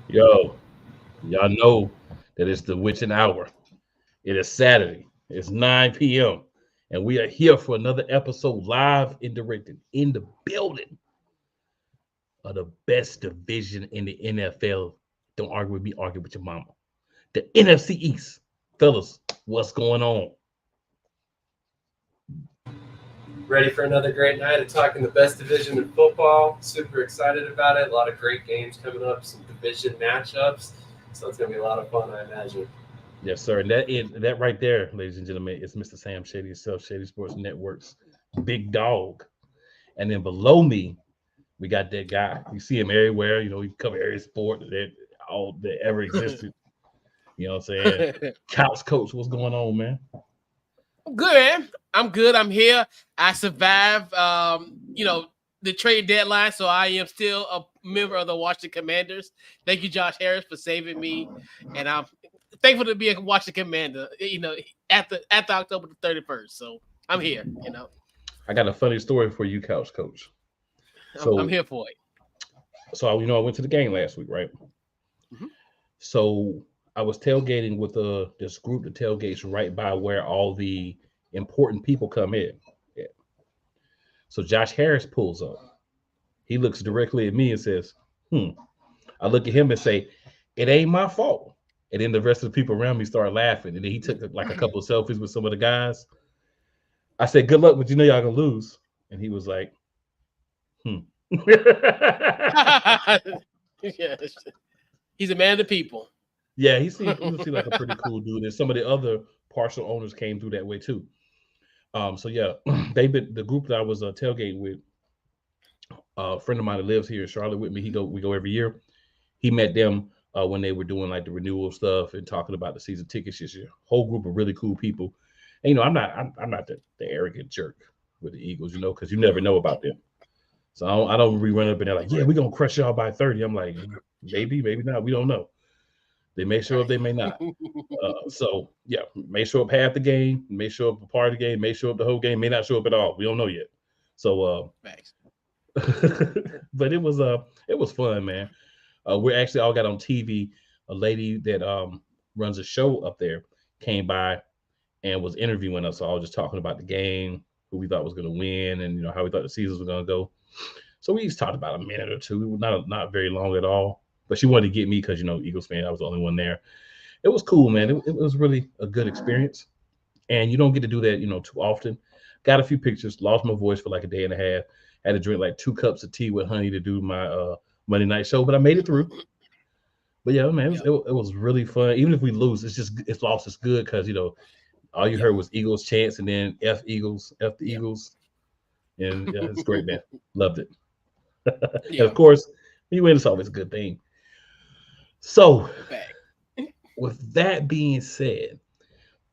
Yo, y'all know that it's the witching hour. It is Saturday. It's 9 p.m. And we are here for another episode live and directed in the building of the best division in the NFL. Don't argue with me, argue with your mama. The NFC East. Fellas, what's going on? Ready for another great night of talking the best division in football. Super excited about it. A lot of great games coming up, some division matchups. So it's going to be a lot of fun, I imagine. Yes, sir. And that right there, ladies and gentlemen, is Mr. Sam Shady himself, Shady Sports Network's big dog. And then below me, we got that guy. You see him everywhere. You know, he cover every sport that all that ever existed. You know what I'm saying? Couch coach, what's going on, man? I'm good, man. I'm good. I'm here. I survived, the trade deadline, so I am still a member of the Washington Commanders. Thank you, Josh Harris, for saving me, and I'm thankful to be a Washington Commander. After October the 31st. So I'm here. I got a funny story for you, couch coach. I'm here for it. So I went to the game last week, right? Mhm. So I was tailgating with this group that tailgates right by where all the important people come in. Yeah. So Josh Harris pulls up. He looks directly at me and says, "Hmm." I look at him and say, "It ain't my fault." And then the rest of the people around me started laughing. And then he took like a couple of selfies with some of the guys. I said, "Good luck, but you know y'all gonna lose." And he was like, "Hmm." Yes. He's a man of the people. Yeah, he seemed like a pretty cool dude. And some of the other partial owners came through that way too. So yeah, they've been the group that I was tailgating with. A friend of mine that lives here in Charlotte with me. We go every year. He met them when they were doing like the renewal stuff and talking about the season tickets this year. Whole group of really cool people. And I'm not the arrogant jerk with the Eagles, because you never know about them. So I don't really run up in there like, yeah, we're gonna crush y'all by 30. I'm like, maybe, maybe not. We don't know. They may show up, they may not. So yeah, may show up half the game, may show up a part of the game, may show up the whole game, may not show up at all. We don't know yet. So Thanks. but it was fun, man. We actually all got on TV. A lady that runs a show up there came by and was interviewing us all, just talking about the game, who we thought was going to win, and how we thought the seasons were going to go. So we just talked about a minute or two. We were not very long at all. But she wanted to get me because Eagles fan. I was the only one there. It was cool, man. It was really a good experience, and you don't get to do that too often. Got a few pictures. Lost my voice for like a day and a half. Had to drink like 2 cups of tea with honey to do my Monday night show, but I made it through. But yeah, man, it was really fun. Even if we lose, it's lost. It's good because all you Yep. heard was Eagles chants and then F Eagles, F the Yep. Eagles, and yeah, it's great, man. Loved it. And of Yeah. course, when you win, it's always a good thing. So, Back. with that being said,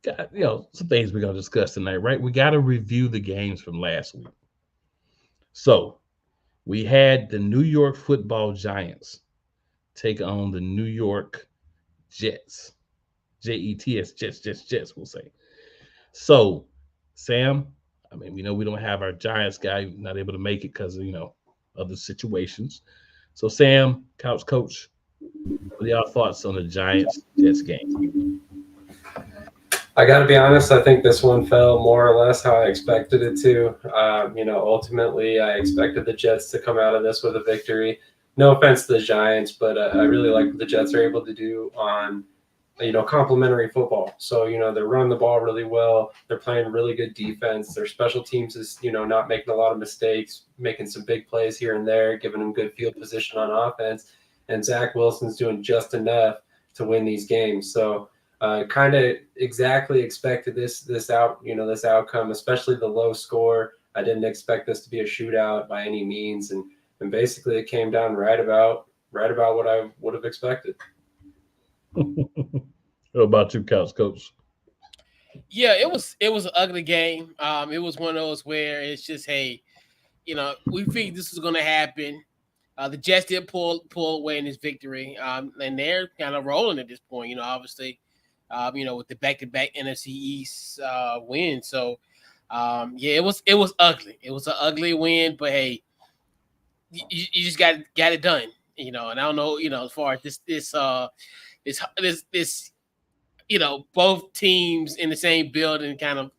got some things we're gonna discuss tonight, right? We got to review the games from last week. So we had the New York Football Giants take on the New York Jets. Jets, Jets, we'll say. So, Sam, I mean, we know we don't have our Giants guy not able to make it because of, other situations. So, Sam, couch coach, what are y'all thoughts on the Giants Jets game? I got to be honest, I think this one fell more or less how I expected it to. Ultimately, I expected the Jets to come out of this with a victory. No offense to the Giants, but I really like what the Jets are able to do on complementary football. So, they're running the ball really well. They're playing really good defense. Their special teams is, not making a lot of mistakes, making some big plays here and there, giving them good field position on offense. And Zach Wilson's doing just enough to win these games. So, kind of exactly expected this outcome, especially the low score. I didn't expect this to be a shootout by any means, and basically it came down right about what I would have expected. What about you, couch coach? Yeah, it was an ugly game. It was one of those where it's just, hey, we think this is going to happen. The Jets did pull away in this victory, and they're kind of rolling at this point. Obviously, with the back-to-back NFC East win. So, yeah, it was ugly. It was an ugly win, but hey, you just got it done. And I don't know, as far as this, both teams in the same building kind of,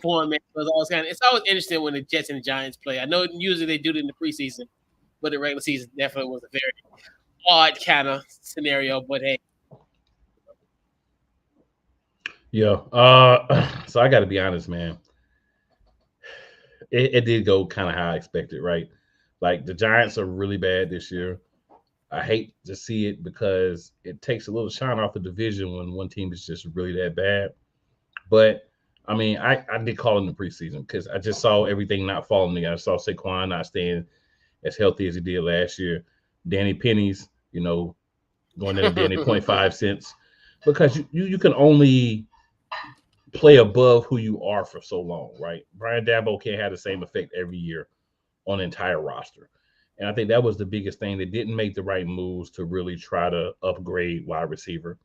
format. It's always interesting when the Jets and the Giants play. I know usually they do it in the preseason, but the regular season definitely was a very odd kind of scenario. But hey, Yeah. So I got to be honest, man. It did go kind of how I expected, right? Like the Giants are really bad this year. I hate to see it because it takes a little shine off the division when one team is just really that bad. But I mean, I did call in the preseason because I just saw everything not falling together. I saw Saquon not staying as healthy as he did last year. Danny Pennies, going at a Danny 0.5 cents because you can only play above who you are for so long, right? Brian Dabo can't have the same effect every year on the entire roster. And I think that was the biggest thing. They didn't make the right moves to really try to upgrade wide receiver.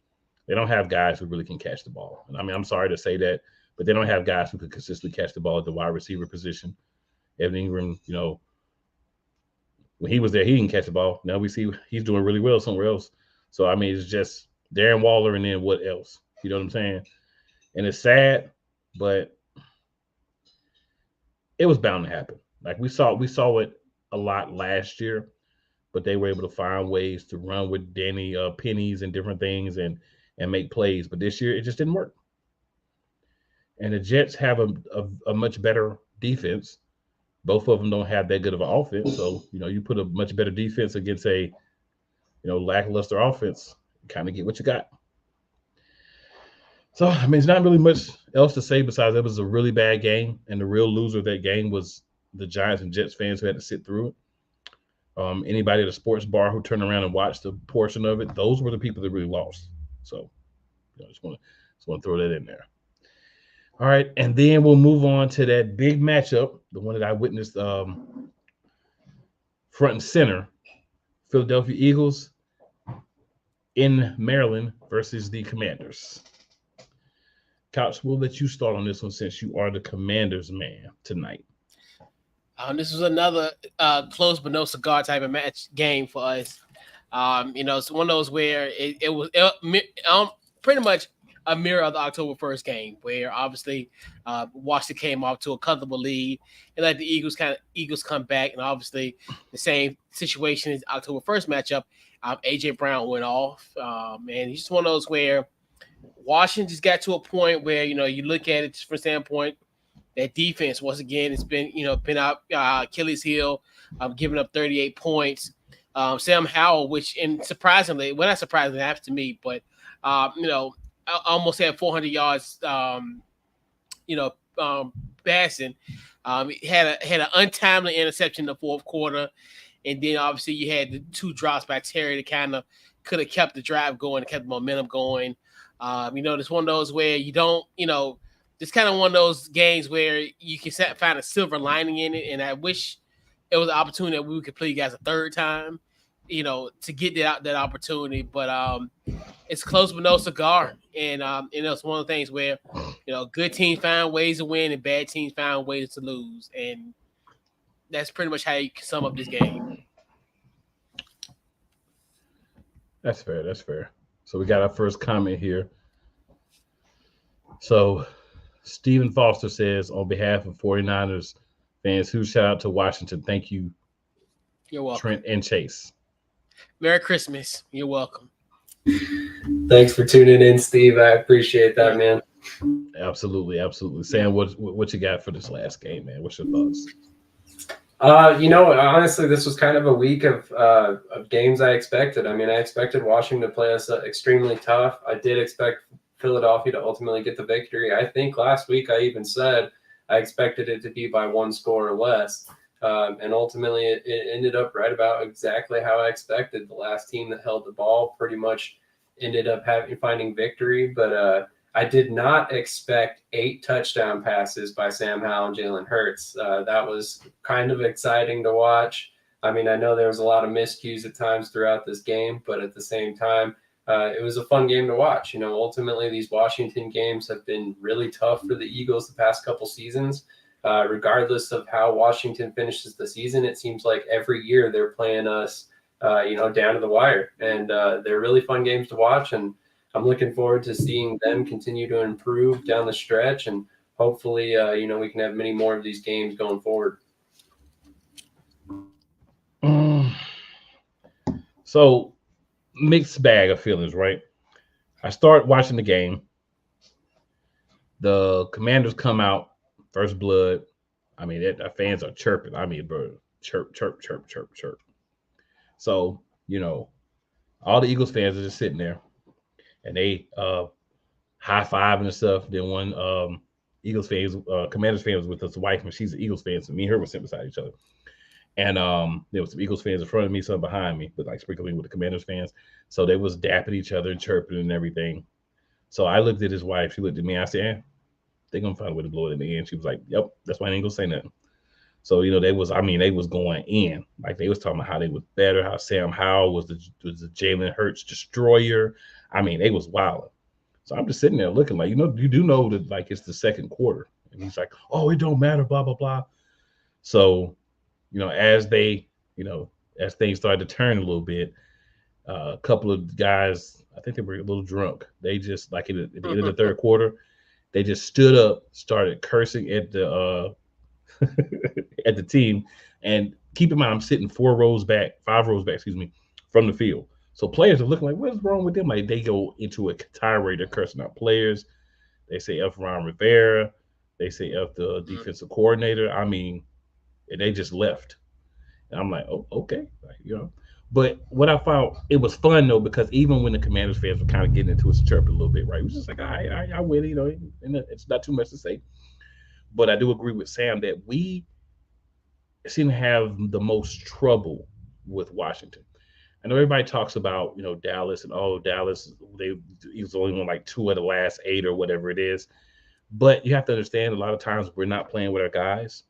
They don't have guys who really can catch the ball. And I mean, I'm sorry to say that, but they don't have guys who can consistently catch the ball at the wide receiver position. Evan Ingram, when he was there, he didn't catch the ball. Now we see he's doing really well somewhere else. So I mean, it's just Darren Waller and then what else? You know what I'm saying? And it's sad, but it was bound to happen. Like we saw it a lot last year, but they were able to find ways to run with Danny pennies and different things and make plays. But this year it just didn't work. And the Jets have a much better defense. Both of them don't have that good of an offense. So, you put a much better defense against a, lackluster offense, kind of get what you got. So, I mean, it's not really much else to say besides it was a really bad game. And the real loser of that game was the Giants and Jets fans who had to sit through it. Anybody at a sports bar who turned around and watched a portion of it, those were the people that really lost. So, I just want to throw that in there. All right, and then we'll move on to that big matchup, the one that I witnessed front and center, Philadelphia Eagles in Maryland versus the Commanders. Couch, we'll let you start on this one since you are the Commanders man tonight. This was another close but no cigar type of match game for us. It's one of those where it was pretty much a mirror of the October 1st game, where obviously Washington came off to a comfortable lead and let the Eagles come back, and obviously the same situation as October 1st matchup. AJ Brown went off, and he's just one of those where Washington just got to a point where you look at it from standpoint that defense once again it's been out Achilles heel, giving up 38 points. Sam Howell, which and surprisingly, well not surprisingly happened to me, but almost had 400 yards, passing. He had an untimely interception in the fourth quarter, and then obviously you had the two drops by Terry that kind of could have kept the drive going, kept the momentum going. It's one of those where you don't, it's kind of one of those games where you can find a silver lining in it, and I wish it was an opportunity that we could play you guys a third time, to get that opportunity, but it's close but no cigar, and it's one of the things where good teams find ways to win and bad teams find ways to lose, and that's pretty much how you can sum up this game. That's fair. So we got our first comment here. So Stephen Foster says, on behalf of 49ers fans, huge shout out to Washington. Thank you. You're welcome. Trent and Chase. Merry Christmas. You're welcome. Thanks for tuning in, Steve. I appreciate that, man. Absolutely. Sam, what you got for this last game, man? What's your thoughts? Honestly, this was kind of a week of games I expected. I mean, I expected Washington to play us extremely tough. I did expect Philadelphia to ultimately get the victory. I think last week I even said I expected it to be by one score or less. And ultimately it ended up right about exactly how I expected. The last team that held the ball pretty much ended up finding victory. But I did not expect 8 touchdown passes by Sam Howell and Jalen Hurts. That was kind of exciting to watch. I mean, I know there was a lot of miscues at times throughout this game, but at the same time, it was a fun game to watch. Ultimately, these Washington games have been really tough for the Eagles the past couple seasons. Regardless of how Washington finishes the season, it seems like every year they're playing us down to the wire. And they're really fun games to watch. And I'm looking forward to seeing them continue to improve down the stretch. And hopefully, we can have many more of these games going forward. Mm, so mixed bag of feelings, right? I start watching the game. The Commanders come out, first blood. I mean, the fans are chirping. I mean, bro, chirp, chirp, chirp, chirp, chirp. So, all the Eagles fans are just sitting there and they high five and stuff. Then one Eagles fans, Commanders fan was with his wife, and she's an Eagles fan, so me and her were sitting beside each other. And there was some Eagles fans in front of me, some behind me, but like sprinkling with the Commanders fans. So they was dapping each other and chirping and everything. So I looked at his wife. She looked at me. I said, they're gonna find a way to blow it in the end. She was like, yep, that's why I ain't gonna say nothing. So they was going in, like they was talking about how they was better, how Sam Howell was the Jalen Hurts destroyer. I mean, they was wild. So I'm just sitting there looking like, you do know that like it's the second quarter, and he's like, oh, it don't matter, blah blah blah. So as they, as things started to turn a little bit, a couple of guys, I think they were a little drunk. They just like at the end of the third quarter, they just stood up, started cursing at the at the team. And keep in mind, I'm sitting 5 rows back, excuse me, from the field. So players are looking like, what's wrong with them? Like they go into a tirade, they're cursing out players. They say F. Ron Rivera. They say F the defensive coordinator. I mean, and they just left. And I'm like, oh, okay, like. But what I found, it was fun though, because even when the Commanders fans were kind of getting into its chirp a little bit, right? It was just like, I win, and it's not too much to say. But I do agree with Sam that we seem to have the most trouble with Washington. I know everybody talks about Dallas and Dallas, he was only won like 2 of the last 8 or whatever it is. But you have to understand, a lot of times we're not playing with our guys.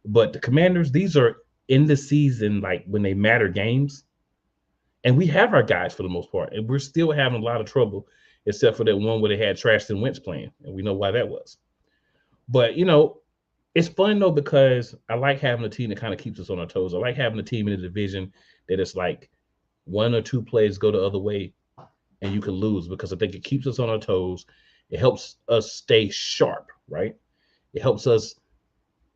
But the Commanders, these are in the season, like when they matter games, and we have our guys for the most part, and we're still having a lot of trouble, except for that one where they had Trashton Wentz playing, and we know why that was. But it's fun though, because I like having a team that kind of keeps us on our toes. I like having a team in the division that it's like one or two plays go the other way and you can lose, because I think it keeps us on our toes. It helps us stay sharp, right? It helps us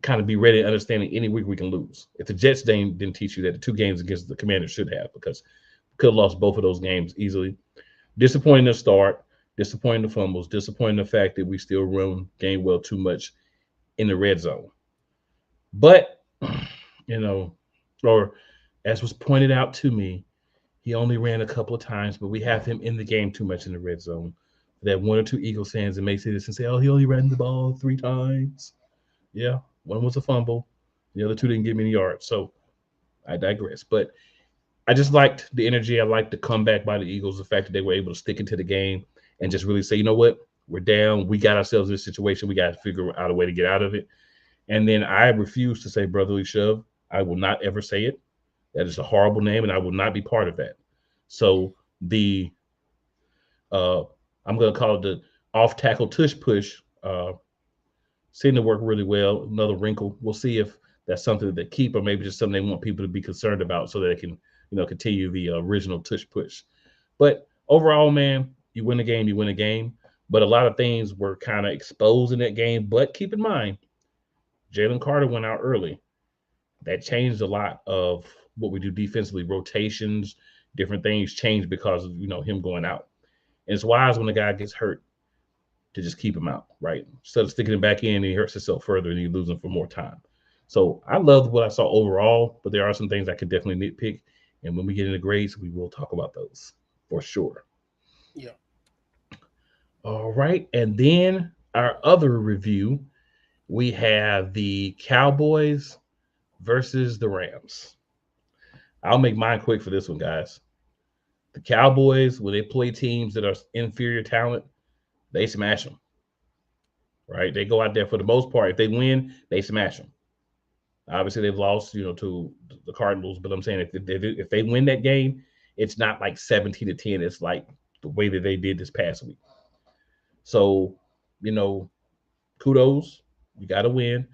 kind of be ready and understanding any week we can lose. If the Jets didn't teach you that, the 2 games against the Commanders should have, because we could have lost both of those games easily. Disappointing to start, disappointing the fumbles, disappointing the fact that we still run Gainwell too much in the red zone. But, you know, or as was pointed out to me, he only ran a couple of times, but we have him in the game too much in the red zone. That 1 or 2 Eagles fans that may say this and say, oh, he only ran the ball 3 times. Yeah, one was a fumble. The other 2 didn't get me any yards. So I digress. But I just liked the energy. I liked the comeback by the Eagles, the fact that they were able to stick into the game and just really say, you know what? We're down. We got ourselves in this situation. We got to figure out a way to get out of it. And then I refuse to say brotherly shove. I will not ever say it. That is a horrible name, and I will not be part of that. So the uh, I'm going to call it the off tackle tush push. Seemed to work really well. Another wrinkle. We'll see if that's something that they keep, or maybe just something they want people to be concerned about, so that they can continue the original tush push. But overall, man, you win a game, you win a game. But a lot of things were kind of exposed in that game. But keep in mind, Jalen Carter went out early. That changed a lot of what we do defensively. Rotations, different things changed because of him going out. And it's wise when the guy gets hurt to just keep him out, right? Instead of sticking him back in, he hurts himself further and you lose him for more time. So I loved what I saw overall, but there are some things I could definitely nitpick. And when we get into grades, we will talk about those for sure. Yeah. All right. And then our other review, we have the Cowboys versus the Rams. I'll make mine quick for this one, guys. The Cowboys, when they play teams that are inferior talent, they smash them. Right? They go out there for the most part. If they win, they smash them. Obviously, they've lost, to the Cardinals, but I'm saying if they win that game, it's not like 17-10. It's like the way that they did this past week. So, you know, kudos. You got to win.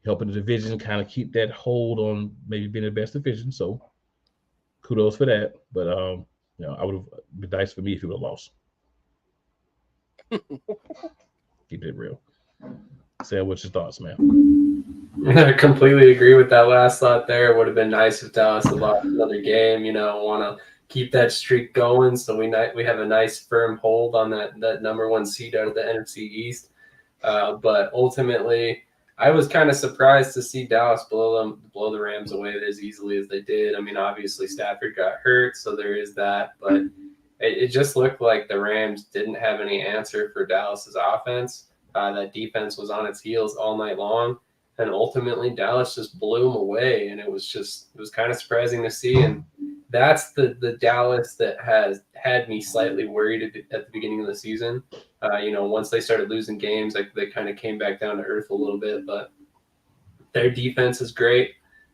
Helping the division kind of keep that hold on maybe being the best division. So kudos for that. But I would have been nice for me if he would have lost. Keep it real. Sam, what's your thoughts, man? I completely agree with that last thought there. It would have been nice if Dallas had lost another game. Want to keep that streak going, so we have a nice firm hold on that number one seed out of the NFC East. But ultimately, I was kind of surprised to see Dallas blow the Rams away as easily as they did. I mean, obviously Stafford got hurt, so there is that. But it just looked like the Rams didn't have any answer for Dallas's offense. That defense was on its heels all night long. And ultimately, Dallas just blew them away, and it was kind of surprising to see. And that's the Dallas that has had me slightly worried at the beginning of the season. Once they started losing games, they kind of came back down to earth a little bit. But their defense is great.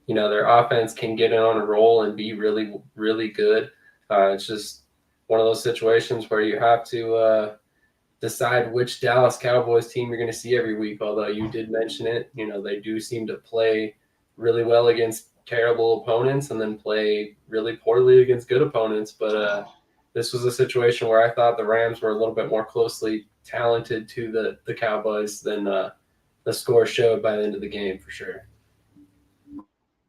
Their offense can get in on a roll and be really, really good. It's just one of those situations where you have to decide which Dallas Cowboys team you're going to see every week. Although you did mention it, they do seem to play really well against terrible opponents and then play really poorly against good opponents. But this was a situation where I thought the Rams were a little bit more closely talented to the Cowboys than the score showed by the end of the game, for sure.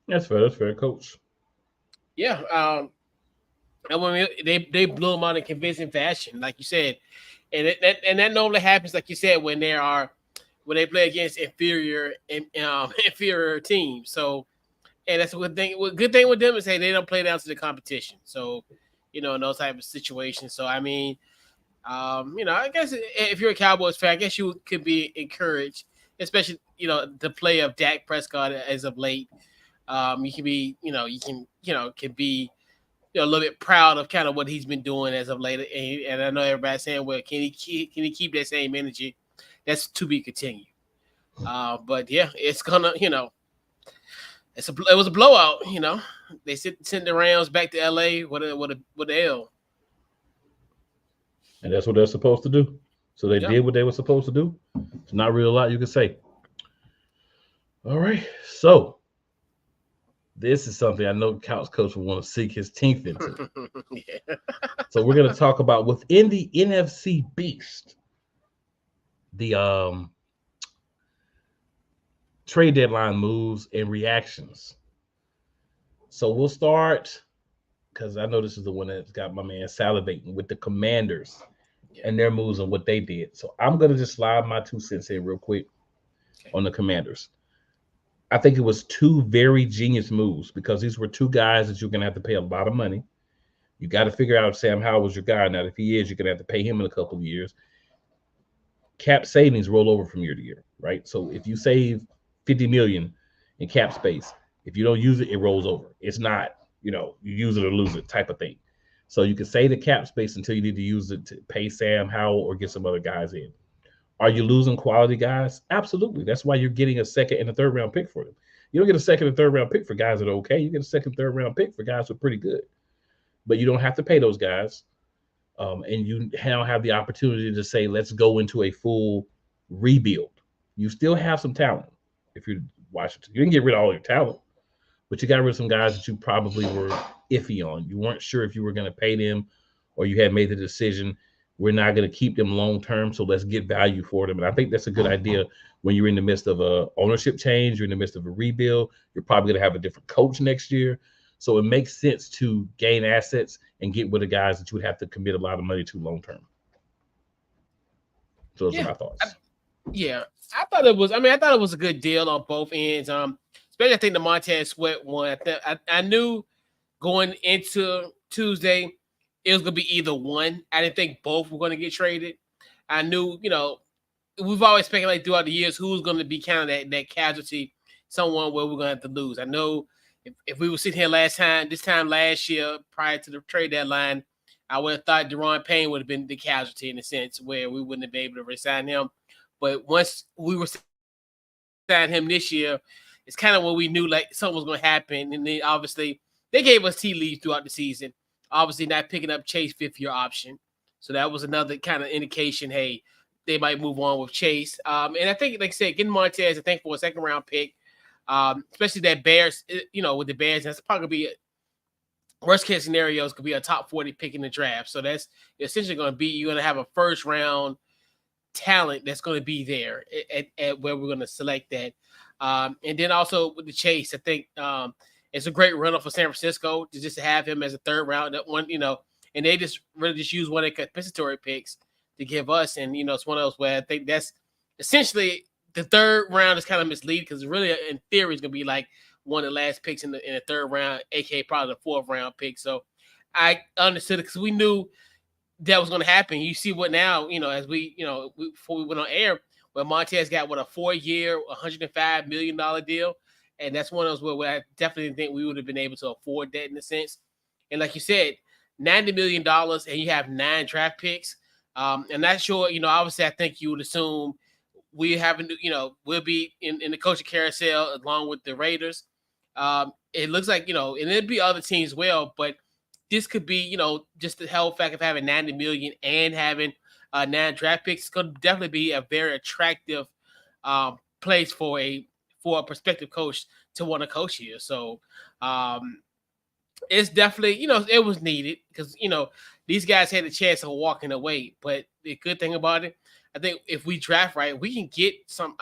That's fair, Coach. Yeah. And when they blew them out in convincing fashion, like you said. And that normally happens, like you said, when they play against inferior teams. So, and that's a good thing. Good thing with them is, hey, they don't play down to the competition. So, in those type of situations. So, I mean, I guess if you're a Cowboys fan, I guess you could be encouraged, especially the play of Dak Prescott as of late. You can be, can be. A little bit proud of kind of what he's been doing as of late, and I know everybody's saying, "Well, can he keep that same energy?" That's to be continued. But yeah, it's gonna, it was a blowout. They sent the Rams back to LA with a L, and that's what they're supposed to do. So they did what they were supposed to do. It's not really a lot you can say. All right, so. This is something I know Couch Coach will want to sink his teeth into. Yeah. So we're going to talk about within the NFC Beast, the trade deadline moves and reactions. So we'll start, because I know this is the one that's got my man salivating, with the Commanders and their moves and what they did. So I'm going to just slide my 2 cents in real quick on the Commanders. I think it was 2 very genius moves, because these were 2 guys that you're going to have to pay a lot of money. You got to figure out if Sam Howell was your guy. Now, if he is, you're going to have to pay him in a couple of years. Cap savings roll over from year to year, right? So if you save $50 million in cap space, if you don't use it, it rolls over. It's not, you use it or lose it type of thing. So you can save the cap space until you need to use it to pay Sam Howell or get some other guys in. Are you losing quality guys? Absolutely. That's why you're getting a second and a third round pick for them. You don't get a second and third round pick for guys that are okay. You get a second, third round pick for guys who are pretty good. But you don't have to pay those guys. And you now have the opportunity to say, let's go into a full rebuild. You still have some talent if you're Washington. You didn't get rid of all your talent, but you got rid of some guys that you probably were iffy on. You weren't sure if you were going to pay them, or you had made the decision, we're not going to keep them long-term, so let's get value for them. And I think that's a good idea when you're in the midst of a ownership change, you're in the midst of a rebuild, you're probably going to have a different coach next year. So it makes sense to gain assets and get with the guys that you would have to commit a lot of money to long-term. So those are my thoughts. I thought it was a good deal on both ends. Especially I think the Montez Sweat one. I knew going into Tuesday, it was going to be either one. I didn't think both were going to get traded. I knew, we've always speculated throughout the years who's going to be kind of that casualty, someone where we're going to have to lose. I know if we were sitting here this time last year, prior to the trade deadline, I would have thought Deron Payne would have been the casualty in a sense where we wouldn't have been able to resign him. But once we were signing him this year, it's kind of when we knew like something was going to happen. And then obviously they gave us tea leaves throughout the season. Obviously not picking up Chase 5th-year option. So that was another kind of indication, hey, they might move on with Chase. And I think, like I said, getting Montez, I think for a second-round pick, especially that Bears, with the Bears, that's probably going to be worst case scenarios could be a top 40 pick in the draft. So that's essentially going to be, you're going to have a first round talent that's going to be there at where we're going to select that. And then also with the Chase, I think it's a great runner for San Francisco to just have him as a third round. That one, and they just really just use one of the compensatory picks to give us. And, it's one of those where I think that's essentially the third round is kind of misleading because really, in theory, it's going to be like one of the last picks in the third round, aka probably the fourth round pick. So I understood it because we knew that was going to happen. You see what now, as before we went on air, where Montez got a 4-year, $105 million deal. And that's one of those where I definitely think we would have been able to afford that in a sense. And like you said, $90 million and you have 9 draft picks. I'm not sure, obviously I think you would assume we haven't, we'll be in the coaching carousel along with the Raiders. It looks like, and it'd be other teams as well, but this could be, just the whole fact of having $90 million and having 9 draft picks could definitely be a very attractive place for a prospective coach to want to coach here. So it's definitely, it was needed because, these guys had a chance of walking away. But the good thing about it, I think if we draft right, we can get some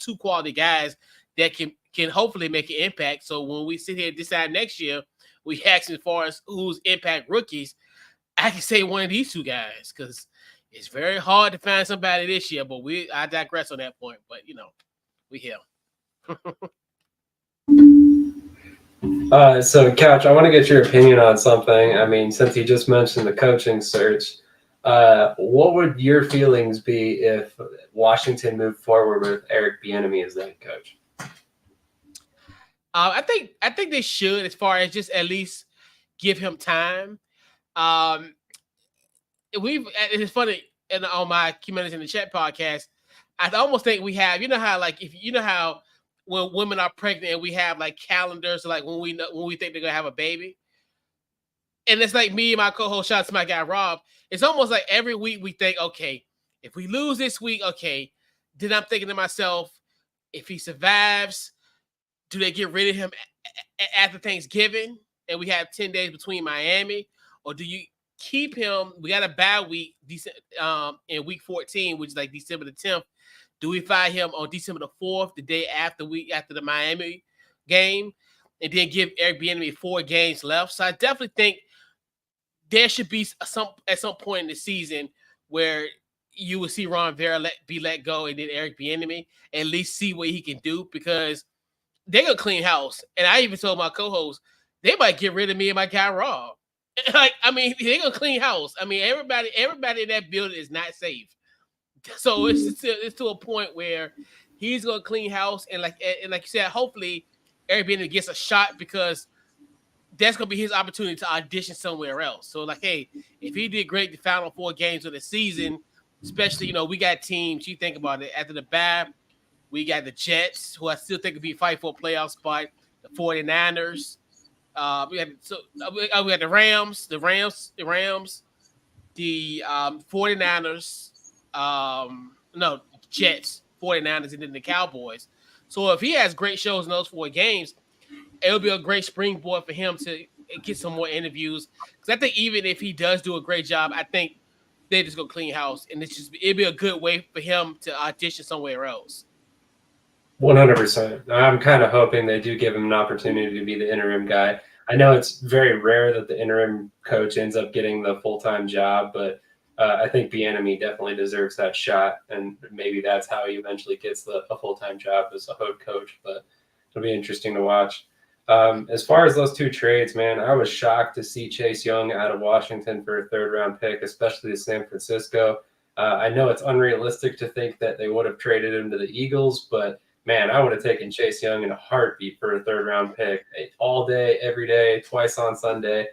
2 quality guys that can hopefully make an impact. So when we sit here and decide next year, we ask as far as who's impact rookies, I can say one of these 2 guys because it's very hard to find somebody this year. But I digress on that point. But we here. So, Couch, I want to get your opinion on something. I mean, since you just mentioned the coaching search, what would your feelings be if Washington moved forward with Eric Bieniemy as the head coach? I think they should, as far as just at least give him time. It's funny, and on my Communities in the Chat podcast, I almost think we have, how when women are pregnant and we have like calendars, like when we think they're gonna have a baby, and it's like me and my co-host, shout out to my guy Rob. It's almost like every week we think, okay, if we lose this week, okay, then I'm thinking to myself, if he survives, do they get rid of him after Thanksgiving and we have 10 days between Miami, or do you keep him? We got a bye week in week 14, which is like December the 10th. Do we fire him on December the 4th, the day after the Miami game, and then give Eric Bieniemy 4 games left? So I definitely think there should be at some point in the season where you will see Ron Vera be let go, and then Eric Bieniemy at least see what he can do, because they're gonna clean house. And I even told my co-host they might get rid of me and my guy Rob. They're gonna clean house. I mean, everybody in that building is not safe. So it's to a point where he's gonna clean house, and like you said, hopefully Eric Bieniemy gets a shot, because that's gonna be his opportunity to audition somewhere else. So like, hey, if he did great the final 4 games of the season, especially we got teams. You think about it, after the bye, we got the Jets, who I still think could be fight for a playoff spot. The 49ers. We had the Rams, the 49ers. Jets, 49ers, and then the Cowboys. So if he has great shows in those 4 games, it'll be a great springboard for him to get some more interviews. Because I think even if he does do a great job, I think they just go clean house, and it'd be a good way for him to audition somewhere else. 100%. I'm kind of hoping they do give him an opportunity to be the interim guy. I know it's very rare that the interim coach ends up getting the full-time job, but I think Bieniemy definitely deserves that shot, and maybe that's how he eventually gets a full-time job as a head coach. But it'll be interesting to watch. As far as those 2 trades, man, I was shocked to see Chase Young out of Washington for a 3rd-round pick, especially to San Francisco. I know it's unrealistic to think that they would have traded him to the Eagles, but man, I would have taken Chase Young in a heartbeat for a 3rd-round pick, all day, every day, twice on Sunday.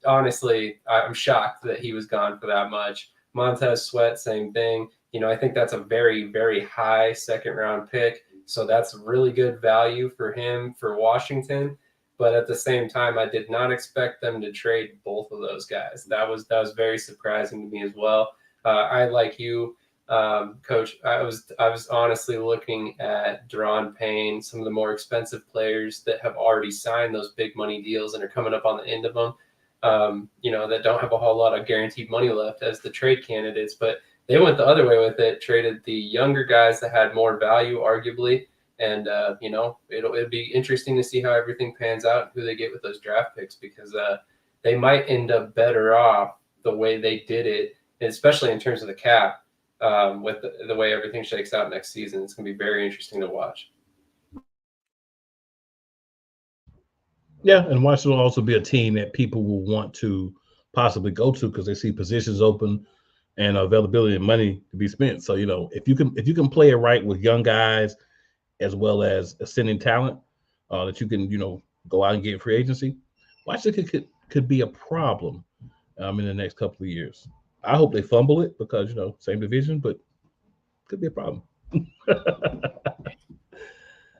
Honestly, I'm shocked that he was gone for that much. Montez Sweat, same thing. I think that's a very, very high 2nd-round pick. So that's really good value for him for Washington. But at the same time, I did not expect them to trade both of those guys. That was very surprising to me as well. I, like you, Coach, I was honestly looking at Deron Payne, some of the more expensive players that have already signed those big money deals and are coming up on the end of them. That don't have a whole lot of guaranteed money left as the trade candidates, but they went the other way with it, traded the younger guys that had more value, arguably. And, it'll be interesting to see how everything pans out and who they get with those draft picks, because they might end up better off the way they did it, especially in terms of the cap, with the way everything shakes out next season. It's going to be very interesting to watch. Yeah, and Washington will also be a team that people will want to possibly go to because they see positions open and availability and money to be spent. So if you can play it right with young guys as well as ascending talent that you can go out and get free agency, Washington could be a problem in the next couple of years. I hope they fumble it because same division, but could be a problem.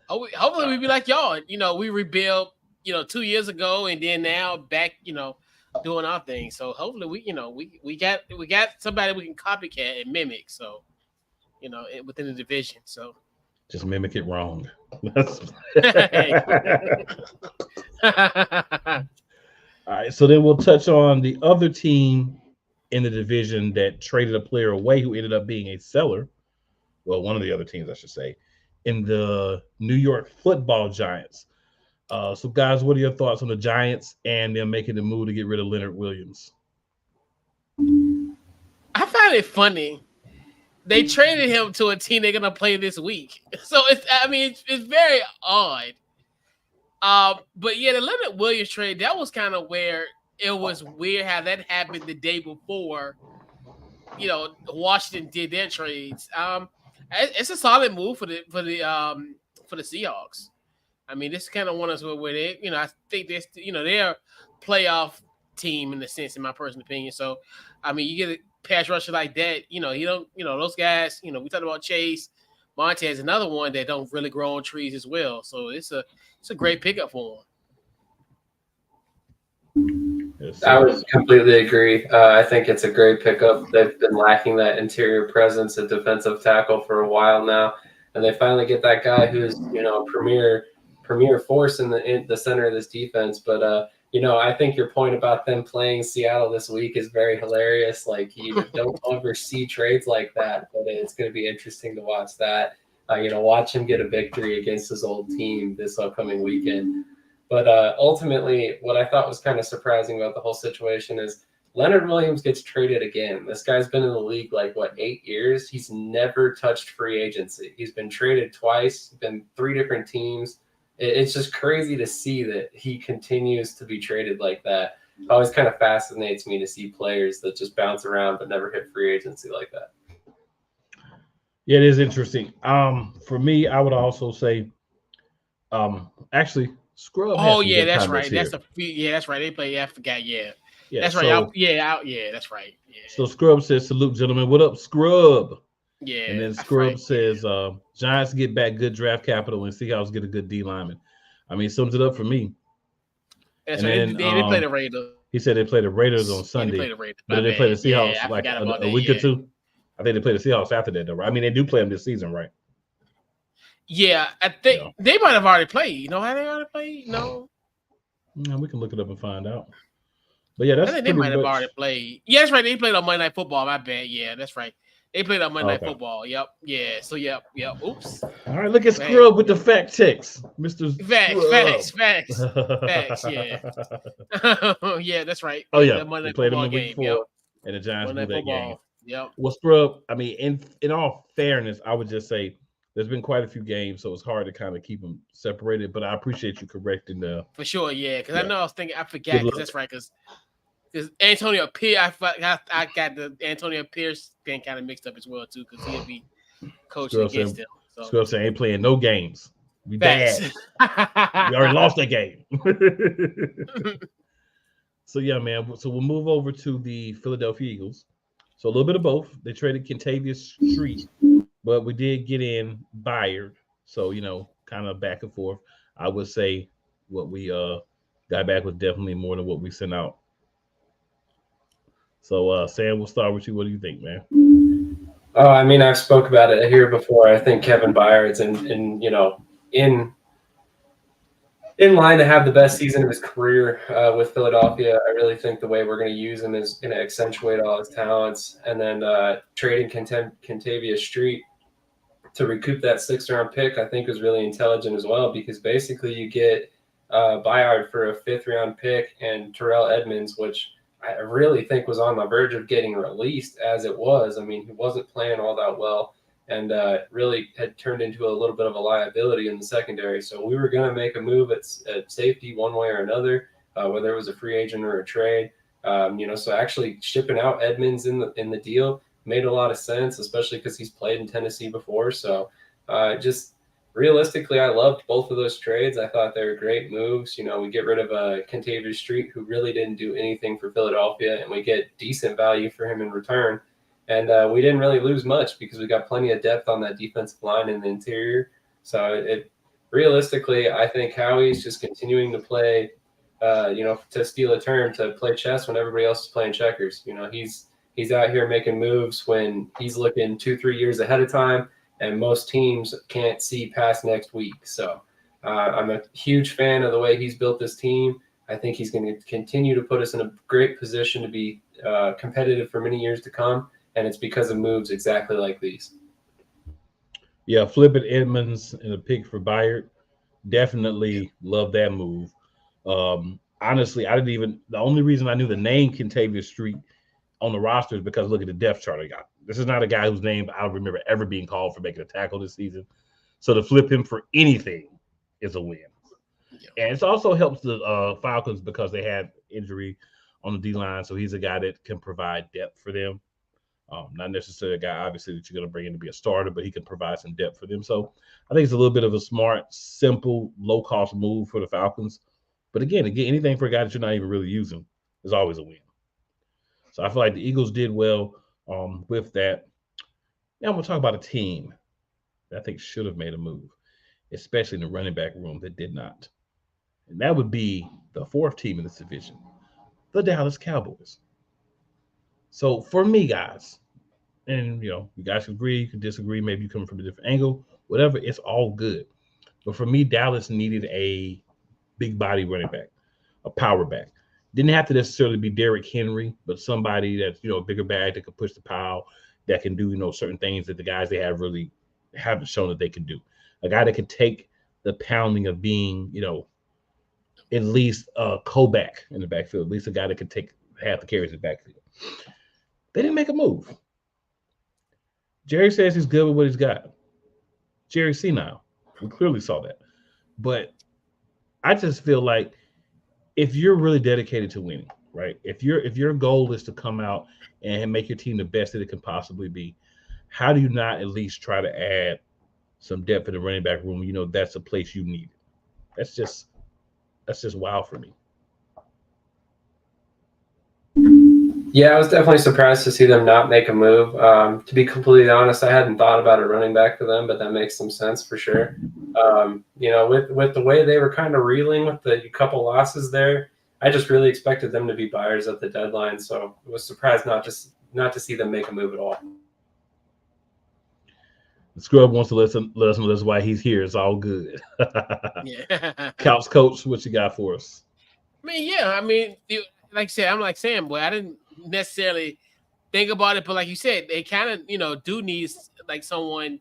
Hopefully we be like y'all. We rebuilt 2 years ago, and then now back doing our thing. So hopefully we got somebody we can copycat and mimic. So within the division. So just mimic it wrong. All right, so then we'll touch on the other team in the division that traded a player away who ended up being a seller. Well, one of the other teams, I should say, in the New York Football Giants. So, guys, what are your thoughts on the Giants and them making the move to get rid of Leonard Williams? I find it funny. They traded him to a team they're gonna play this week, so it's very odd. But yeah, the Leonard Williams trade, that was kind of where it was weird how that happened the day before. Washington did their trades. It's a solid move for the Seahawks. I mean, this is kind of one of those where they, I think they're a playoff team in a sense, in my personal opinion. So, I mean, you get a pass rusher like that, those guys, we talked about Chase, Montez, another one that don't really grow on trees as well. So it's a great pickup for him. I would completely agree. I think it's a great pickup. They've been lacking that interior presence at defensive tackle for a while now, and they finally get that guy who's a premier force in the center of this defense. But I think your point about them playing Seattle this week is very hilarious. Like, you don't ever see trades like that, but it's going to be interesting to watch that. Watch him get a victory against his old team this upcoming weekend. But ultimately, what I thought was kind of surprising about the whole situation is Leonard Williams gets traded again. This guy's been in the league 8 years? He's never touched free agency. He's been traded twice, been 3 different teams. It's just crazy to see that he continues to be traded like that. It always kind of fascinates me to see players that just bounce around but never hit free agency like that. Yeah, it is interesting. For me, I would also say, actually, Scrub. Oh yeah, that's right. That's right. They play. I forgot. Yeah, that's right. That's right. Yeah. So Scrub says, "Salute, gentlemen. What up, Scrub?" Yeah. And then Scrub says, "Giants get back good draft capital and Seahawks get a good D lineman." I mean, sums it up for me. That's right. Then, they play the Raiders. He said they play the Raiders on Sunday. They play the Raiders. But they play the Seahawks a week or two. I think they play the Seahawks after that, though. Right? I mean, they do play them this season, right? Yeah, I think they might have already played. You know how they already played? No. Yeah, we can look it up and find out. But yeah, that's I think they might have already played. Yeah, that's right. They played on Monday Night Football. My bad. Yeah, that's right. They played on Monday Night Football. Yep. Yeah. So yep. Oops. All right. Look at Scrub with the fact checks, Mr. Facts. Yeah. Yeah, that's right. Oh yeah. They played them in week 4, and the Giants won that game. Yep. Well, Scrub, I mean, in all fairness, I would just say there's been quite a few games, so it's hard to kind of keep them separated. But I appreciate you correcting the. For sure, yeah. Because I know I was thinking, I forgot. Because that's right. Because Antonio Pierce, I got the Antonio Pierce thing kind of mixed up as well too. Because he'll be coaching against them. So. Scrub saying ain't playing no games. We bad. We already lost that game. So yeah, man. So we'll move over to the Philadelphia Eagles. So a little bit of both. They traded Kentavious Street, but we did get in Byard. So, kind of back and forth. I would say what we got back was definitely more than what we sent out. So, Sam, we'll start with you. What do you think, man? Oh, I mean, I've spoke about it here before. I think Kevin Byard's in in line to have the best season of his career with Philadelphia. I really think the way we're going to use him is going to accentuate all his talents. And then trading Kentavious Street to recoup that 6th-round pick, I think, was really intelligent as well, because basically you get Byard for a 5th-round pick and Terrell Edmonds, which I really think was on the verge of getting released as it was. I mean, he wasn't playing all that well and really had turned into a little bit of a liability in the secondary. So we were going to make a move at safety one way or another, whether it was a free agent or a trade. So actually shipping out Edmonds in the deal made a lot of sense, especially because he's played in Tennessee before. So just realistically, I loved both of those trades. I thought they were great moves. We get rid of Kentavious Street, who really didn't do anything for Philadelphia, and we get decent value for him in return. And we didn't really lose much because we got plenty of depth on that defensive line in the interior. So realistically, I think Howie's just continuing to play, to steal a term, to play chess when everybody else is playing checkers. He's out here making moves when he's looking 2-3 years ahead of time, and most teams can't see past next week. So I'm a huge fan of the way he's built this team. I think he's going to continue to put us in a great position to be competitive for many years to come, and it's because of moves exactly like these. Yeah, flipping Edmonds and a pick for Byard. Definitely love that move. Honestly, I didn't even. The only reason I knew the name Kentavious Street on the roster is because look at the depth chart I got. This is not a guy whose name I remember ever being called for making a tackle this season. So to flip him for anything is a win. Yeah. And it also helps the Falcons because they had injury on the D line. So he's a guy that can provide depth for them. Not necessarily a guy, obviously, that you're going to bring in to be a starter, but he can provide some depth for them. So I think it's a little bit of a smart, simple, low cost move for the Falcons. But again, anything for a guy that you're not even really using is always a win. So I feel like the Eagles did well with that. Now I'm going to talk about a team that I think should have made a move, especially in the running back room that did not. And that would be the fourth team in this division, the Dallas Cowboys. So for me, guys, and you guys can agree, you can disagree, maybe you come from a different angle, whatever, it's all good. But for me, Dallas needed a big body running back, a power back. Didn't have to necessarily be Derrick Henry, but somebody that's a bigger bag that can push the pile, that can do certain things that the guys they have really haven't shown that they can do. A guy that can take the pounding of being at least a co-back in the backfield, at least a guy that can take half the carries in the backfield. They didn't make a move. Jerry says he's good with what he's got. Jerry senile. We clearly saw that. But I just feel like if you're really dedicated to winning, right? If your goal is to come out and make your team the best that it can possibly be, how do you not at least try to add some depth in the running back room? That's a place you need. That's just wow for me. Yeah, I was definitely surprised to see them not make a move. To be completely honest, I hadn't thought about a running back for them, but that makes some sense for sure. With the way they were kind of reeling with the couple losses there, I just really expected them to be buyers at the deadline. So I was surprised not to see them make a move at all. The scrub wants to let us know that's why he's here. It's all good. Yeah. Couch coach, what you got for us? I mean, like I said, I'm like Sam, boy. I didn't necessarily think about it, but like you said, they kind of, do need like someone.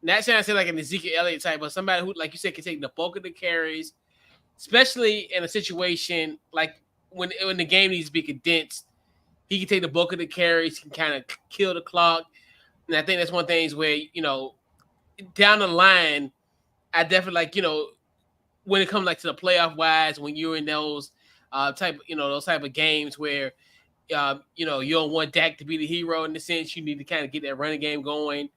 Not saying I say like an Ezekiel Elliott type, but somebody who, like you said, can take the bulk of the carries, especially in a situation like when the game needs to be condensed. He can take the bulk of the carries, can kind of kill the clock, and I think that's one thing is where down the line, I definitely like when it comes like to the playoff wise, when you're in those those type of games where you don't want Dak to be the hero in the sense you need to kind of get that running game going,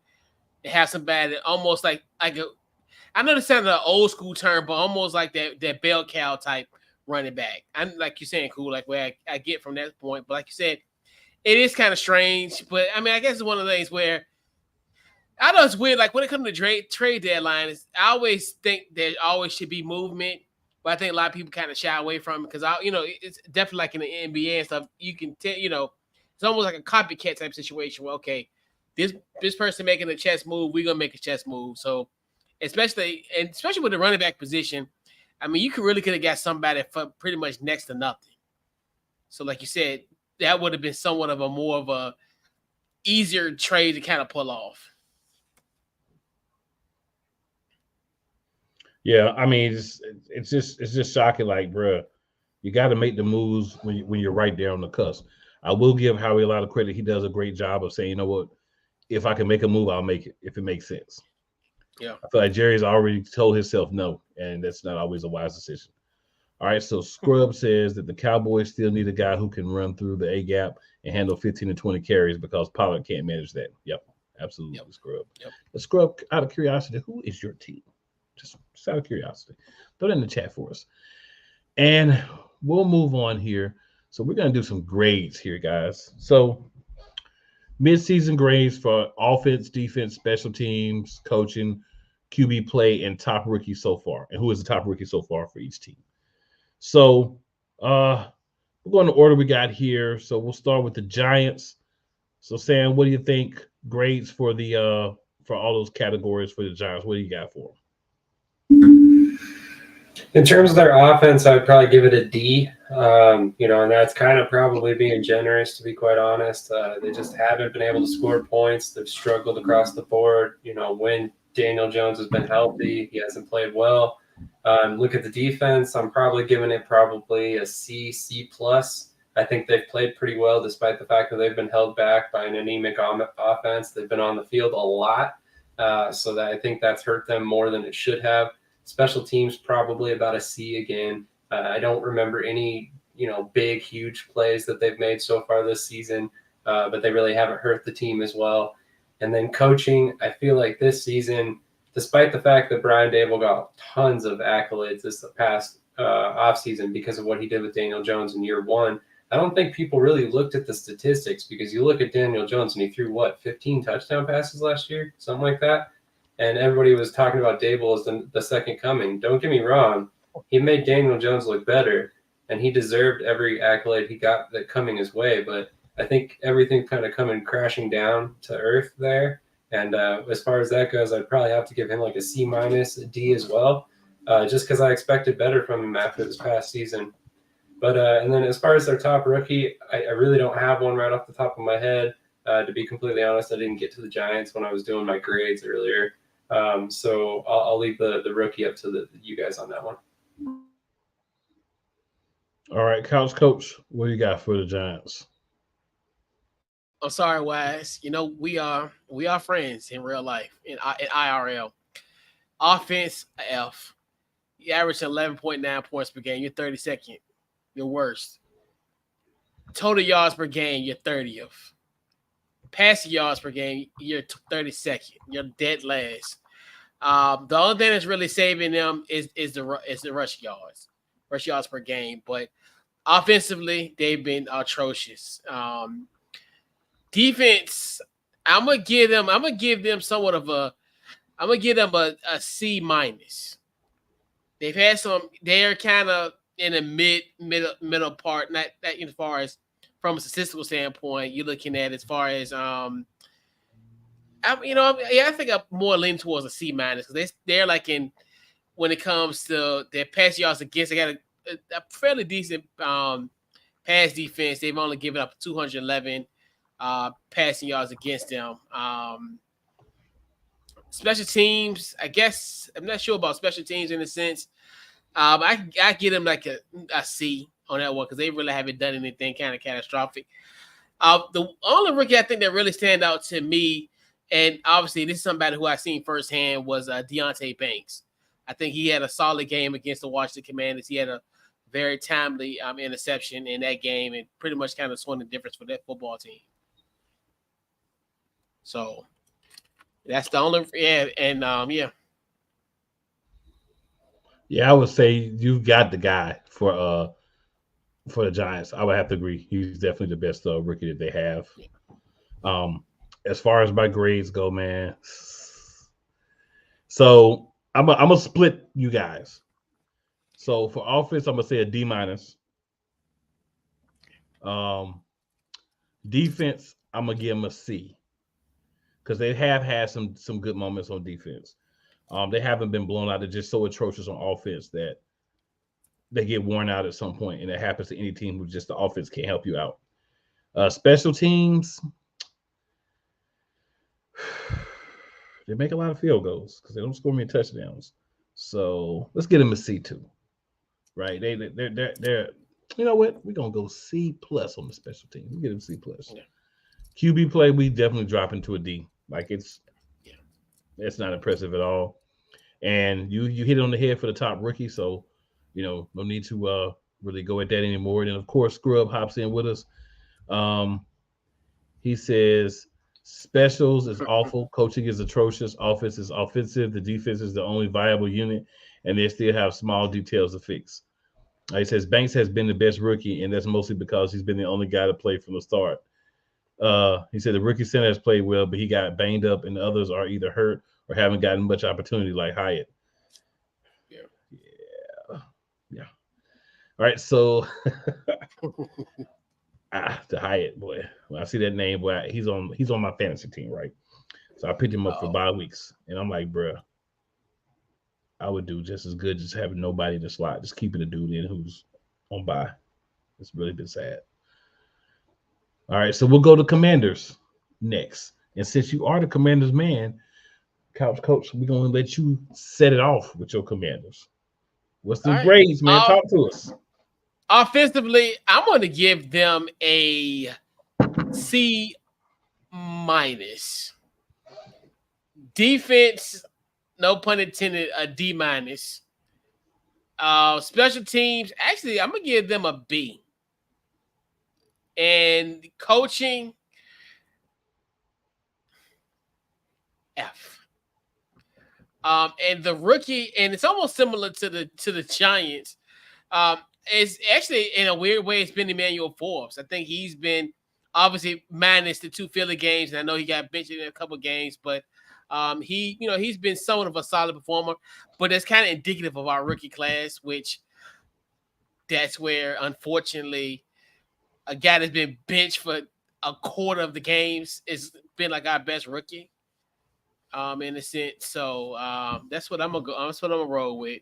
have somebody that almost like I know this sounds like an old school term, but almost like that bell cow type running back. I'm like you're saying, cool, like where I get from that point. But like you said, it is kind of strange. But I mean, I guess it's one of the things where I know it's weird. Like when it comes to trade deadline, I always think there always should be movement, but I think a lot of people kind of shy away from it because it's definitely like in the NBA and stuff. You can tell, it's almost like a copycat type situation. Well, okay, this person making a chess move, we're gonna make a chess move. So especially with the running back position, I mean, you could have got somebody for pretty much next to nothing. So like you said, that would have been somewhat of a more of a easier trade to kind of pull off. Yeah, I mean, it's just shocking. Like, bruh, you got to make the moves when you're right there on the cusp. I will give Howie a lot of credit. He does a great job of saying, you know what, if I can make a move, I'll make it if it makes sense. Yeah, I feel like Jerry's already told himself no, and that's not always a wise decision. All right, so Scrub says that the Cowboys still need a guy who can run through the A gap and handle 15 to 20 carries because Pollard can't manage that. Yep, absolutely, Yep. Scrub. Yep. But Scrub, out of curiosity, who is your team? Just out of curiosity. Throw that in the chat for us. And we'll move on here. So we're going to do some grades here, guys. So mid-season grades for offense, defense, special teams, coaching, QB play, and top rookie so far. And who is the top rookie so far for each team? So we're going to order we got here. So we'll start with the Giants. So Sam, what do you think grades for the for all those categories for the Giants? What do you got for them? In terms of their offense, I'd probably give it a D. And that's kind of probably being generous, to be quite honest. They just haven't been able to score points. They've struggled across the board. When Daniel Jones has been healthy, he hasn't played well. Look at the defense. I'm probably giving it probably a C, C+. I think they've played pretty well despite the fact that they've been held back by an anemic offense. They've been on the field a lot, so that I think that's hurt them more than it should have. Special teams, probably about a C again. I don't remember any, big, huge plays that they've made so far this season, but they really haven't hurt the team as well. And then coaching, I feel like this season, despite the fact that Brian Dable got tons of accolades this past offseason because of what he did with Daniel Jones in year one, I don't think people really looked at the statistics because you look at Daniel Jones and he threw, 15 touchdown passes last year? Something like that. And everybody was talking about Dable as the second coming. Don't get me wrong. He made Daniel Jones look better, and he deserved every accolade he got that coming his way. But I think everything kind of coming crashing down to earth there. And as far as that goes, I'd probably have to give him like a C-, a D as well, just because I expected better from him after this past season. But and then as far as their top rookie, I really don't have one right off the top of my head. To be completely honest, I didn't get to the Giants when I was doing my grades earlier. So I'll leave the rookie up to you guys on that one. All right, Couch Coach, what do you got for the Giants? I'm sorry, Wise. We are friends in real life in IRL. Offense, F. You average 11.9 points per game. You're 32nd. You're worst. Total yards per game, you're 30th. Passing yards per game, you're 32nd. You're dead last. The only thing that's really saving them is the rush yards per game. But offensively, they've been atrocious. Defense, I'm gonna give them somewhat of a C-. They've had some. They're kind of in the middle part. Not that as far as from a statistical standpoint, you're looking at as far as I think I'm more leaning towards a C- because they're like when it comes to their pass yards against. They got a fairly decent pass defense. They've only given up 211 passing yards against them. Special teams, I guess I'm not sure about special teams in a sense. I give them like a C on that one because they really haven't done anything kind of catastrophic. The only rookie I think that really stand out to me, and obviously this is somebody who I've seen firsthand, was Deonte Banks. I think he had a solid game against the Washington Commanders. He had a very timely interception in that game and pretty much kind of swung the difference for that football team. So that's the only Yeah, I would say you've got the guy for the Giants. I would have to agree. He's definitely the best rookie that they have. As far as my grades go, man. So I'm gonna split you guys. So for offense, I'm gonna say a D-. Defense, I'm gonna give him a C. because they have had some good moments on defense. They haven't been blown out. They're just so atrocious on offense that they get worn out at some point, and it happens to any team who just the offense can't help you out. Special teams, they make a lot of field goals because they don't score many touchdowns. So let's get them a C2, right? They're you know what? We're gonna go C plus on the special team. We get them C plus. Yeah. QB play, we definitely drop into a D. Like it's Yeah. not impressive at all. And you hit it on the head for the top rookie, so no need to really go at that anymore. And then of course Scrub hops in with us. He says specials is awful, coaching is atrocious, offense is offensive, the defense is the only viable unit, and they still have small details to fix. He says Banks has been the best rookie, and that's mostly because he's been the only guy to play from the start. He said the rookie center has played well, but he got banged up, and the others are either hurt or haven't gotten much opportunity like Hyatt. Yeah. All right, so the Hyatt boy. When I see that name, boy, he's on my fantasy team, right? So I picked him up for bye weeks, and I'm like, bruh, I would do just as good just having nobody in the slot, just keeping the dude in who's on bye. It's really been sad. All right, so we'll go to Commanders next. And since you are the Commanders man, Couch Coach, we're going to let you set it off with your Commanders. What's the grades, man? Talk to us. Offensively, I'm going to give them a C minus. Defense, no pun intended, a D minus. Special teams, actually, I'm going to give them a B. And coaching, F. And the rookie, and it's almost similar to the Giants. It's actually, in a weird way, it's been Emmanuel Forbes. I think he's been obviously minus the 2 Philly games, and I know he got benched in a couple of games, but he's been somewhat of a solid performer. But it's kind of indicative of our rookie class, which that's where, unfortunately, a guy that's been benched for a quarter of the games has been like our best rookie, in a sense. So that's what I'm gonna go. That's what I'm gonna roll with.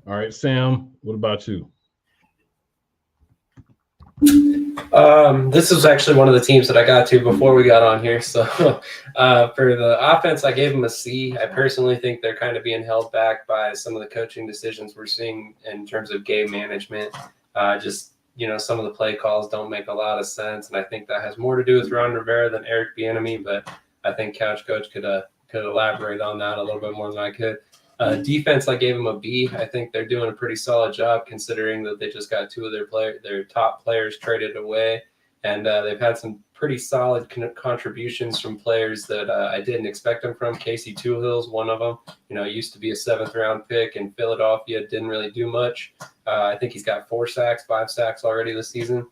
All right, Sam. What about you? This was actually one of the teams that I got to before we got on here. So for the offense, I gave them a C. I personally think they're kind of being held back by some of the coaching decisions we're seeing in terms of game management. Some of the play calls don't make a lot of sense, and I think that has more to do with Ron Rivera than Eric Bieniemy. But I think Couch Coach could elaborate on that a little bit more than I could. Defense, I gave them a B. I think they're doing a pretty solid job considering that they just got 2 of their top players traded away, and they've had some pretty solid contributions from players that I didn't expect them from. Casey Toohill's one of them. Used to be a 7th round pick in Philadelphia, didn't really do much. I think he's got 4 sacks, 5 sacks already this season.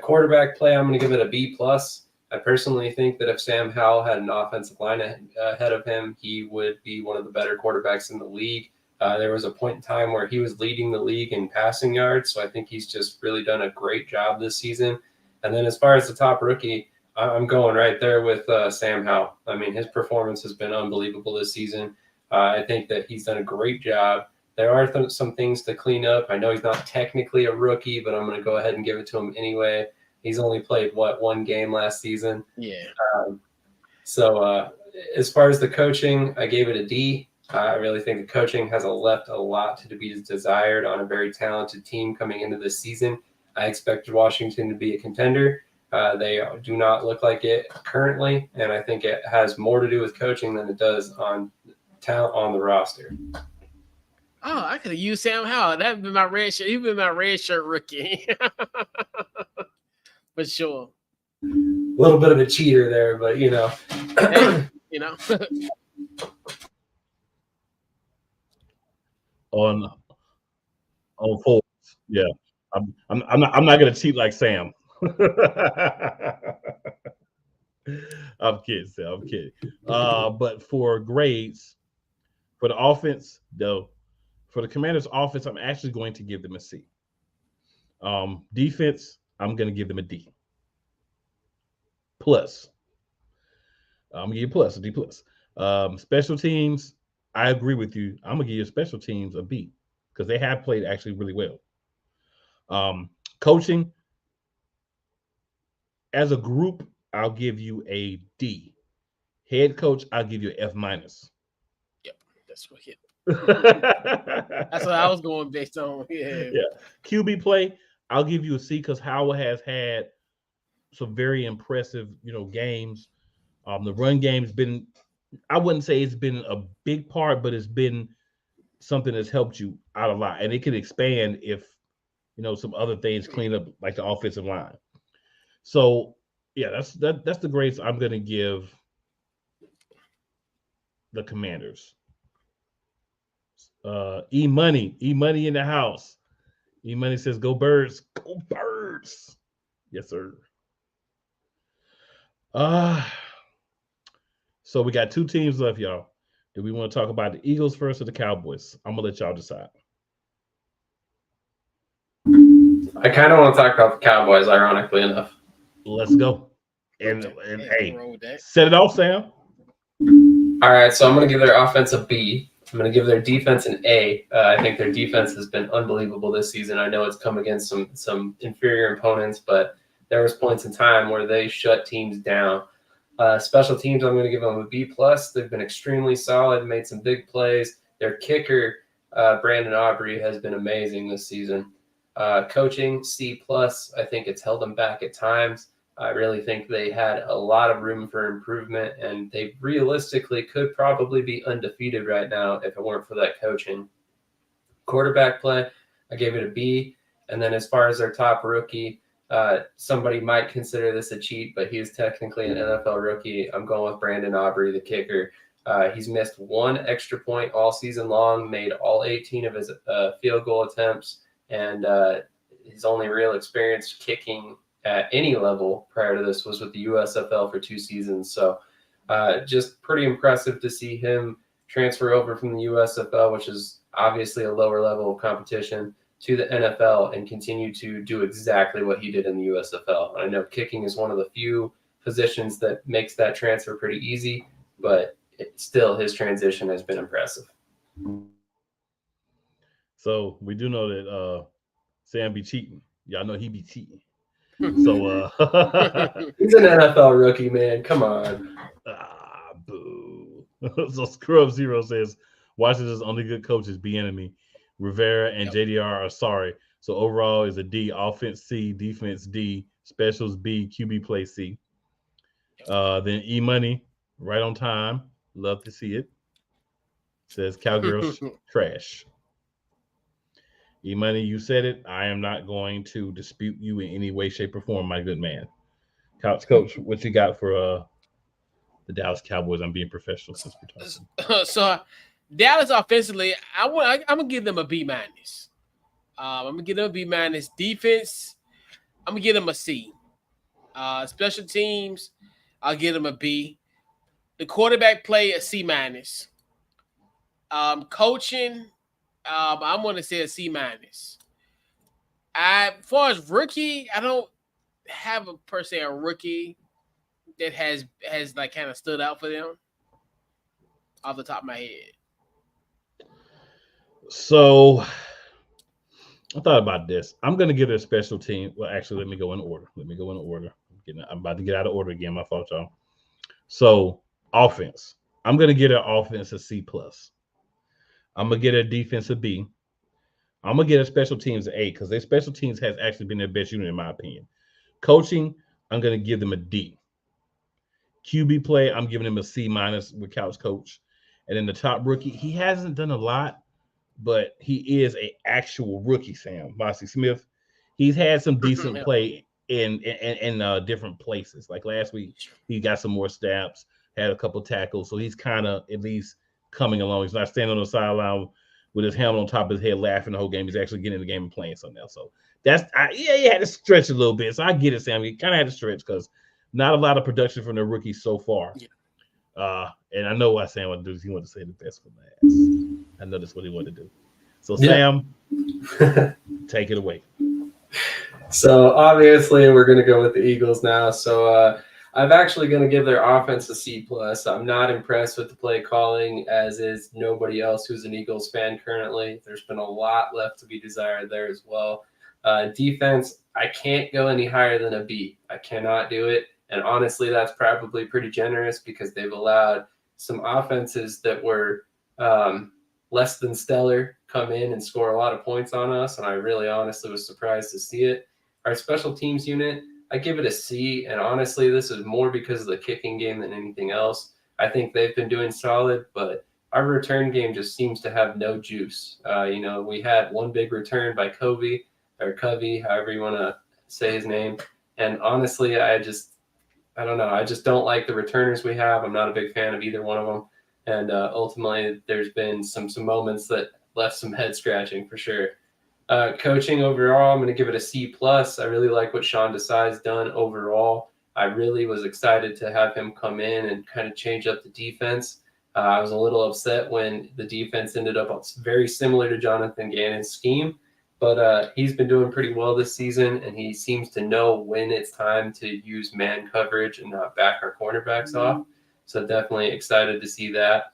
Quarterback play, I'm going to give it a B plus. I personally think that if Sam Howell had an offensive line ahead of him, he would be one of the better quarterbacks in the league. There was a point in time where he was leading the league in passing yards, so I think he's just really done a great job this season. And then as far as the top rookie, I'm going right there with Sam Howell. I mean, his performance has been unbelievable this season. I think that he's done a great job. There are some things to clean up. I know he's not technically a rookie, but I'm going to go ahead and give it to him anyway. He's only played, 1 game last season? Yeah. So as far as the coaching, I gave it a D. I really think the coaching has left a lot to be desired on a very talented team coming into this season. I expected Washington to be a contender. They do not look like it currently, and I think it has more to do with coaching than it does on talent on the roster. Oh, I could have used Sam Howell. That'd been my red shirt. He'd been my red shirt rookie. For sure. A little bit of a cheater there, but Hey, on Forbes, yeah. I'm not gonna cheat like Sam. I'm kidding, Sam. I'm kidding. But for grades, for the offense, though, for the Commanders' offense, I'm actually going to give them a C. Defense, I'm going to give them a D plus. I'm gonna give you a plus, a D plus. Special teams, I agree with you. I'm gonna give your special teams a B because they have played actually really well. Coaching as a group, I'll give you a D. Head coach, I'll give you an F minus. Yep, that's what hit. That's what I was going based on. Yeah. QB play, I'll give you a C because Howard has had some very impressive, games. The run game's been, I wouldn't say it's been a big part, but it's been something that's helped you out a lot, and it can expand if some other things clean up, like the offensive line. So yeah, that's the grades I'm gonna give the Commanders. E Money in the house. E Money says, "Go Birds, go Birds." Yes, sir. So we got two teams left, y'all. Do we want to talk about the Eagles first or the Cowboys? I'm gonna let y'all decide. I kind of want to talk about the Cowboys, ironically enough. Let's go. And hey, set it off, Sam. All right, so I'm going to give their offense a B. I'm going to give their defense an A. I think their defense has been unbelievable this season. I know it's come against some inferior opponents, but there was points in time where they shut teams down. Special teams, I'm going to give them a B plus. They've been extremely solid, made some big plays. Their kicker, Brandon Aubrey, has been amazing this season. Coaching, C plus. I think it's held them back at times. I really think they had a lot of room for improvement, and they realistically could probably be undefeated right now if it weren't for that coaching. Quarterback play, I gave it a B. And then as far as their top rookie, somebody might consider this a cheat, but he is technically an NFL rookie. I'm going with Brandon Aubrey, the kicker. He's missed one extra point all season long, made all 18 of his field goal attempts, and his only real experience kicking at any level prior to this was with the USFL for 2 seasons. So just pretty impressive to see him transfer over from the USFL, which is obviously a lower level of competition, to the NFL and continue to do exactly what he did in the USFL. I know kicking is one of the few positions that makes that transfer pretty easy, but still his transition has been impressive. So we do know that Sam be cheating. Y'all know he be cheating. So he's an NFL rookie, man. Come on. Boo. So Scrub Zero says Washington's only good coach is Bieniemy. Rivera and JDR are sorry. So overall is a D. Offense C, defense D, specials B, QB play C. Then E Money, right on time. Love to see it. Says Cowgirls trash. E Money, you said it. I am not going to dispute you in any way, shape, or form, my good man. Couch Coach, what you got for the Dallas Cowboys? I'm being professional since we're talking. So Dallas offensively, I'm gonna give them a B minus. I'm gonna give them a B minus. Defense, I'm gonna give them a C. Special teams, I'll give them a B. The quarterback play, a C minus. Coaching, I'm gonna say a C minus. As far as rookie, I don't have a rookie that has like kind of stood out for them off the top of my head. So I thought about this. I'm going to give it a special team. Well, actually, let me go in order. I'm about to get out of order again. My fault, y'all. So offense. I'm going to get an offense a C plus. I'm going to get a defense a B. I'm going to get a special teams a because their special teams has actually been their best unit in my opinion. Coaching, I'm going to give them a D. QB play, I'm giving him a C minus with Couch Coach. And then the top rookie, he hasn't done a lot, but he is a actual rookie, Sam. Bossy Smith. He's had some decent play in different places. Like last week, he got some more snaps, had a couple tackles. So he's kind of at least coming along. He's not standing on the sideline with his helmet on top of his head laughing the whole game. He's actually getting in the game and playing something else. So he had to stretch a little bit. So I get it, Sam. He kind of had to stretch because not a lot of production from the rookies so far. Yeah. And I know what Sam wanted to do. He wanted to say the best for last. I know that's what he wanted to do. So, Sam, take it away. So, obviously, we're going to go with the Eagles now. So, I'm actually going to give their offense a C plus. I'm not impressed with the play calling, as is nobody else who's an Eagles fan currently. There's been a lot left to be desired there as well. Defense, I can't go any higher than a B. I cannot do it. And honestly, that's probably pretty generous because they've allowed some offenses that were less than stellar come in and score a lot of points on us. And I really honestly was surprised to see it. Our special teams unit, I give it a C. And honestly, this is more because of the kicking game than anything else. I think they've been doing solid, but our return game just seems to have no juice. We had one big return by Covey, however you want to say his name. And honestly, I don't know. I just don't like the returners we have. I'm not a big fan of either one of them. And ultimately, there's been some moments that left some head scratching for sure. Coaching overall, I'm going to give it a C plus. I really like what Sean Desai's done overall. I really was excited to have him come in and kind of change up the defense. I was a little upset when the defense ended up very similar to Jonathan Gannon's scheme, but he's been doing pretty well this season, and he seems to know when it's time to use man coverage and not back our cornerbacks off. So definitely excited to see that.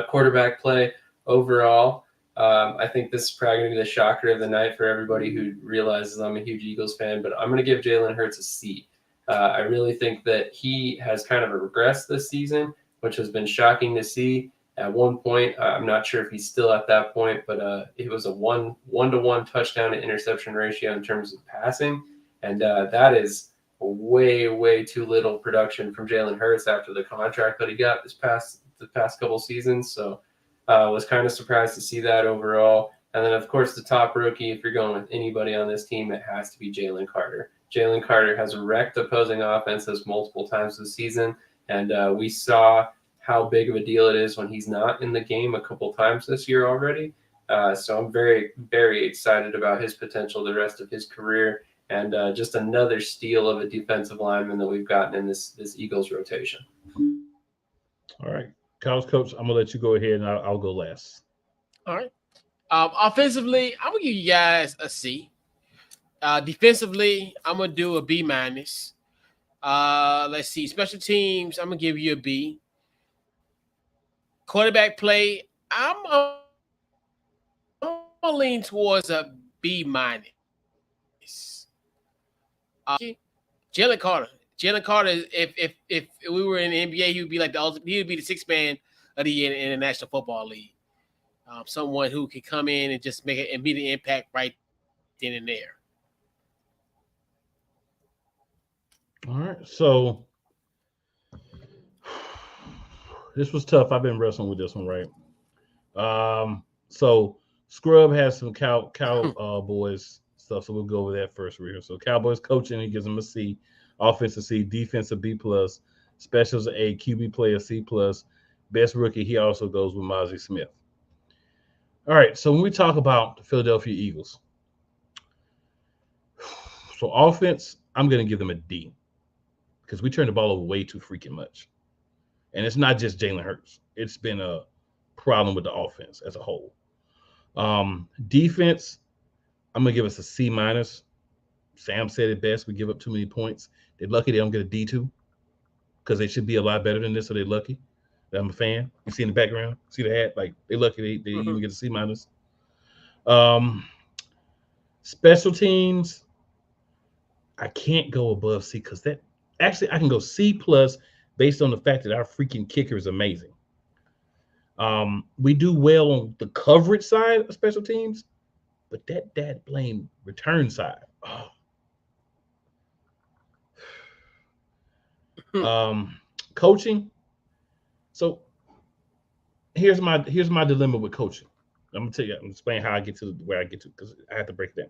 Quarterback play overall, I think this is probably going to be the shocker of the night for everybody who realizes I'm a huge Eagles fan, but I'm going to give Jalen Hurts a C. I really think that he has kind of regressed this season, which has been shocking to see. At one point, I'm not sure if he's still at that point, but it was a one-to-one touchdown to interception ratio in terms of passing, and that is way, way too little production from Jalen Hurts after the contract that he got the past couple seasons. So I was kind of surprised to see that overall. And then, of course, the top rookie, if you're going with anybody on this team, it has to be Jalen Carter. Jalen Carter has wrecked opposing offenses multiple times this season, and we saw how big of a deal it is when he's not in the game a couple times this year already. So I'm very, very excited about his potential the rest of his career, and just another steal of a defensive lineman that we've gotten in this Eagles rotation. All right. College coach, I'm going to let you go ahead, and I'll go last. All right. Offensively, I'm going to give you guys a C. Defensively, I'm going to do a B minus. Let's see. Special teams, I'm going to give you a B. Quarterback play, I'm going to lean towards a B minus. Jalen Carter. Jalen Carter, if we were in the NBA, he would be the sixth man of the year in the National Football League. Someone who could come in and just make an immediate impact right then and there. All right. So this was tough. I've been wrestling with this one, right? So Scrub has some Cowboys stuff, so we'll go over that first right here. So Cowboys coaching, he gives them a C. Offensive C, defensive B plus, specials A, QB player C plus, best rookie. He also goes with Mozzie Smith. All right, so when we talk about the Philadelphia Eagles, so offense, I'm going to give them a D because we turn the ball over way too freaking much, and it's not just Jalen Hurts. It's been a problem with the offense as a whole. Defense, I'm going to give us a C minus. Sam said it best. We give up too many points. They're lucky they don't get a D2 because they should be a lot better than this, so they're lucky that I'm a fan. You see in the background? See the hat? Like, they're lucky they even get a C minus. Special teams, I can't go above C because that – actually, I can go C plus based on the fact that our freaking kicker is amazing. We do well on the coverage side of special teams, but that blame return side. Oh. Coaching. So here's my dilemma with coaching. I'm gonna tell you. I'm gonna explain how I get to where I get to because I have to break it down.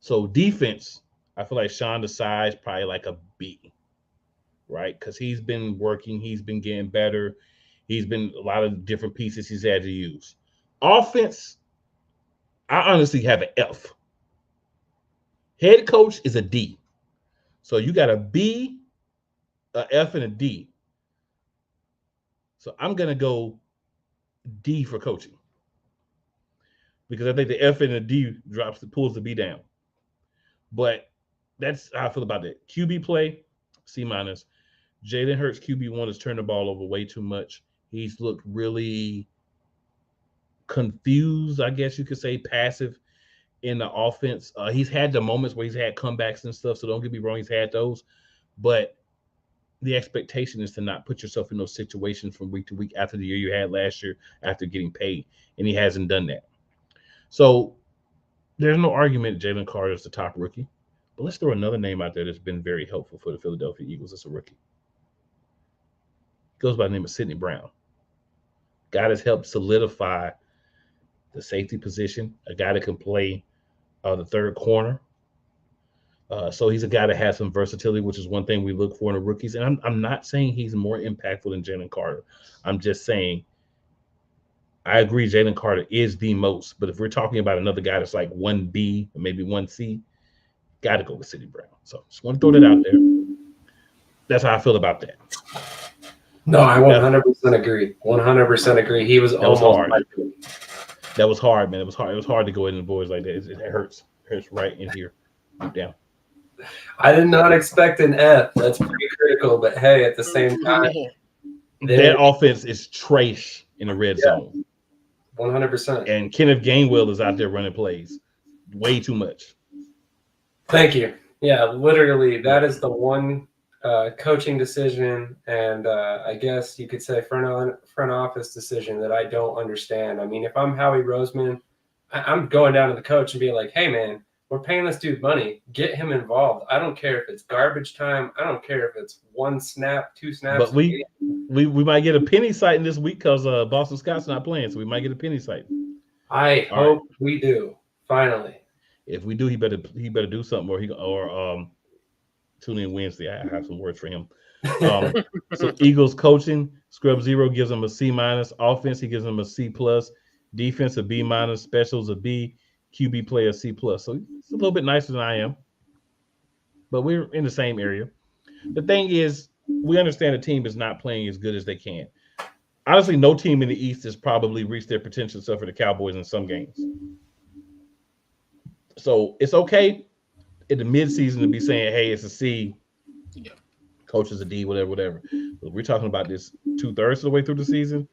So defense, I feel like Sean Desai is probably like a B, right? Because he's been working, he's been getting better, he's been a lot of different pieces he's had to use. Offense, I honestly have an F. Head coach is a D. So you got a B, a F, and a D. So I'm gonna go D for coaching because I think the F and the D pulls the B down. But that's how I feel about that. QB play, C minus. Jalen Hurts QB1 has turned the ball over way too much. He's looked really confused, I guess you could say, passive in the offense. He's had the moments where he's had comebacks and stuff, so don't get me wrong, he's had those. But the expectation is to not put yourself in those situations from week to week after the year you had last year after getting paid, and he hasn't done that. So there's no argument Jalen Carter is the top rookie. But let's throw another name out there that's been very helpful for the Philadelphia Eagles as a rookie. Goes by the name of Sidney Brown. Guy that's helped solidify the safety position, a guy that can play the third corner. So he's a guy that has some versatility, which is one thing we look for in the rookies. And I'm not saying he's more impactful than Jalen Carter. I'm just saying I agree Jalen Carter is the most. But if we're talking about another guy that's like 1B or maybe 1C, got to go with Sidney Brown. So just want to throw that out there. That's how I feel about that. No, I 100% agree. 100% agree. He was almost hard. like That was hard, man. It was hard. It was hard to go in the boys like that. It hurts. It hurts right in here. Deep down. I did not expect an F. That's pretty critical, but hey, at the same time, that offense is trash in the red zone. 100%. And Kenneth Gainwell is out there running plays way too much. Thank you. Yeah, literally, that is the one coaching decision, and I guess you could say front office decision that I don't understand. I mean, if I'm Howie Roseman, I'm going down to the coach and being like, hey, man, we're paying this dude money. Get him involved. I don't care if it's garbage time. I don't care if it's 1 snap, 2 snaps. But we might get a penny sighting this week because Boston Scott's not playing, so we might get a penny sighting. I hope we do. Finally. If we do, he better do something, or tune in Wednesday. I have some words for him. So Eagles coaching, Scrub Zero gives him a C minus. Offense, he gives him a C plus. Defense, a B minus. Specials, a B. QB play, a C plus. So it's a little bit nicer than I am, but we're in the same area. The thing is, we understand the team is not playing as good as they can. Honestly, no team in the East has probably reached their potential except for the Cowboys in some games. So it's okay in the midseason to be saying, hey, it's a C, coach is a D, whatever. But we're talking about this 2/3 of the way through the season.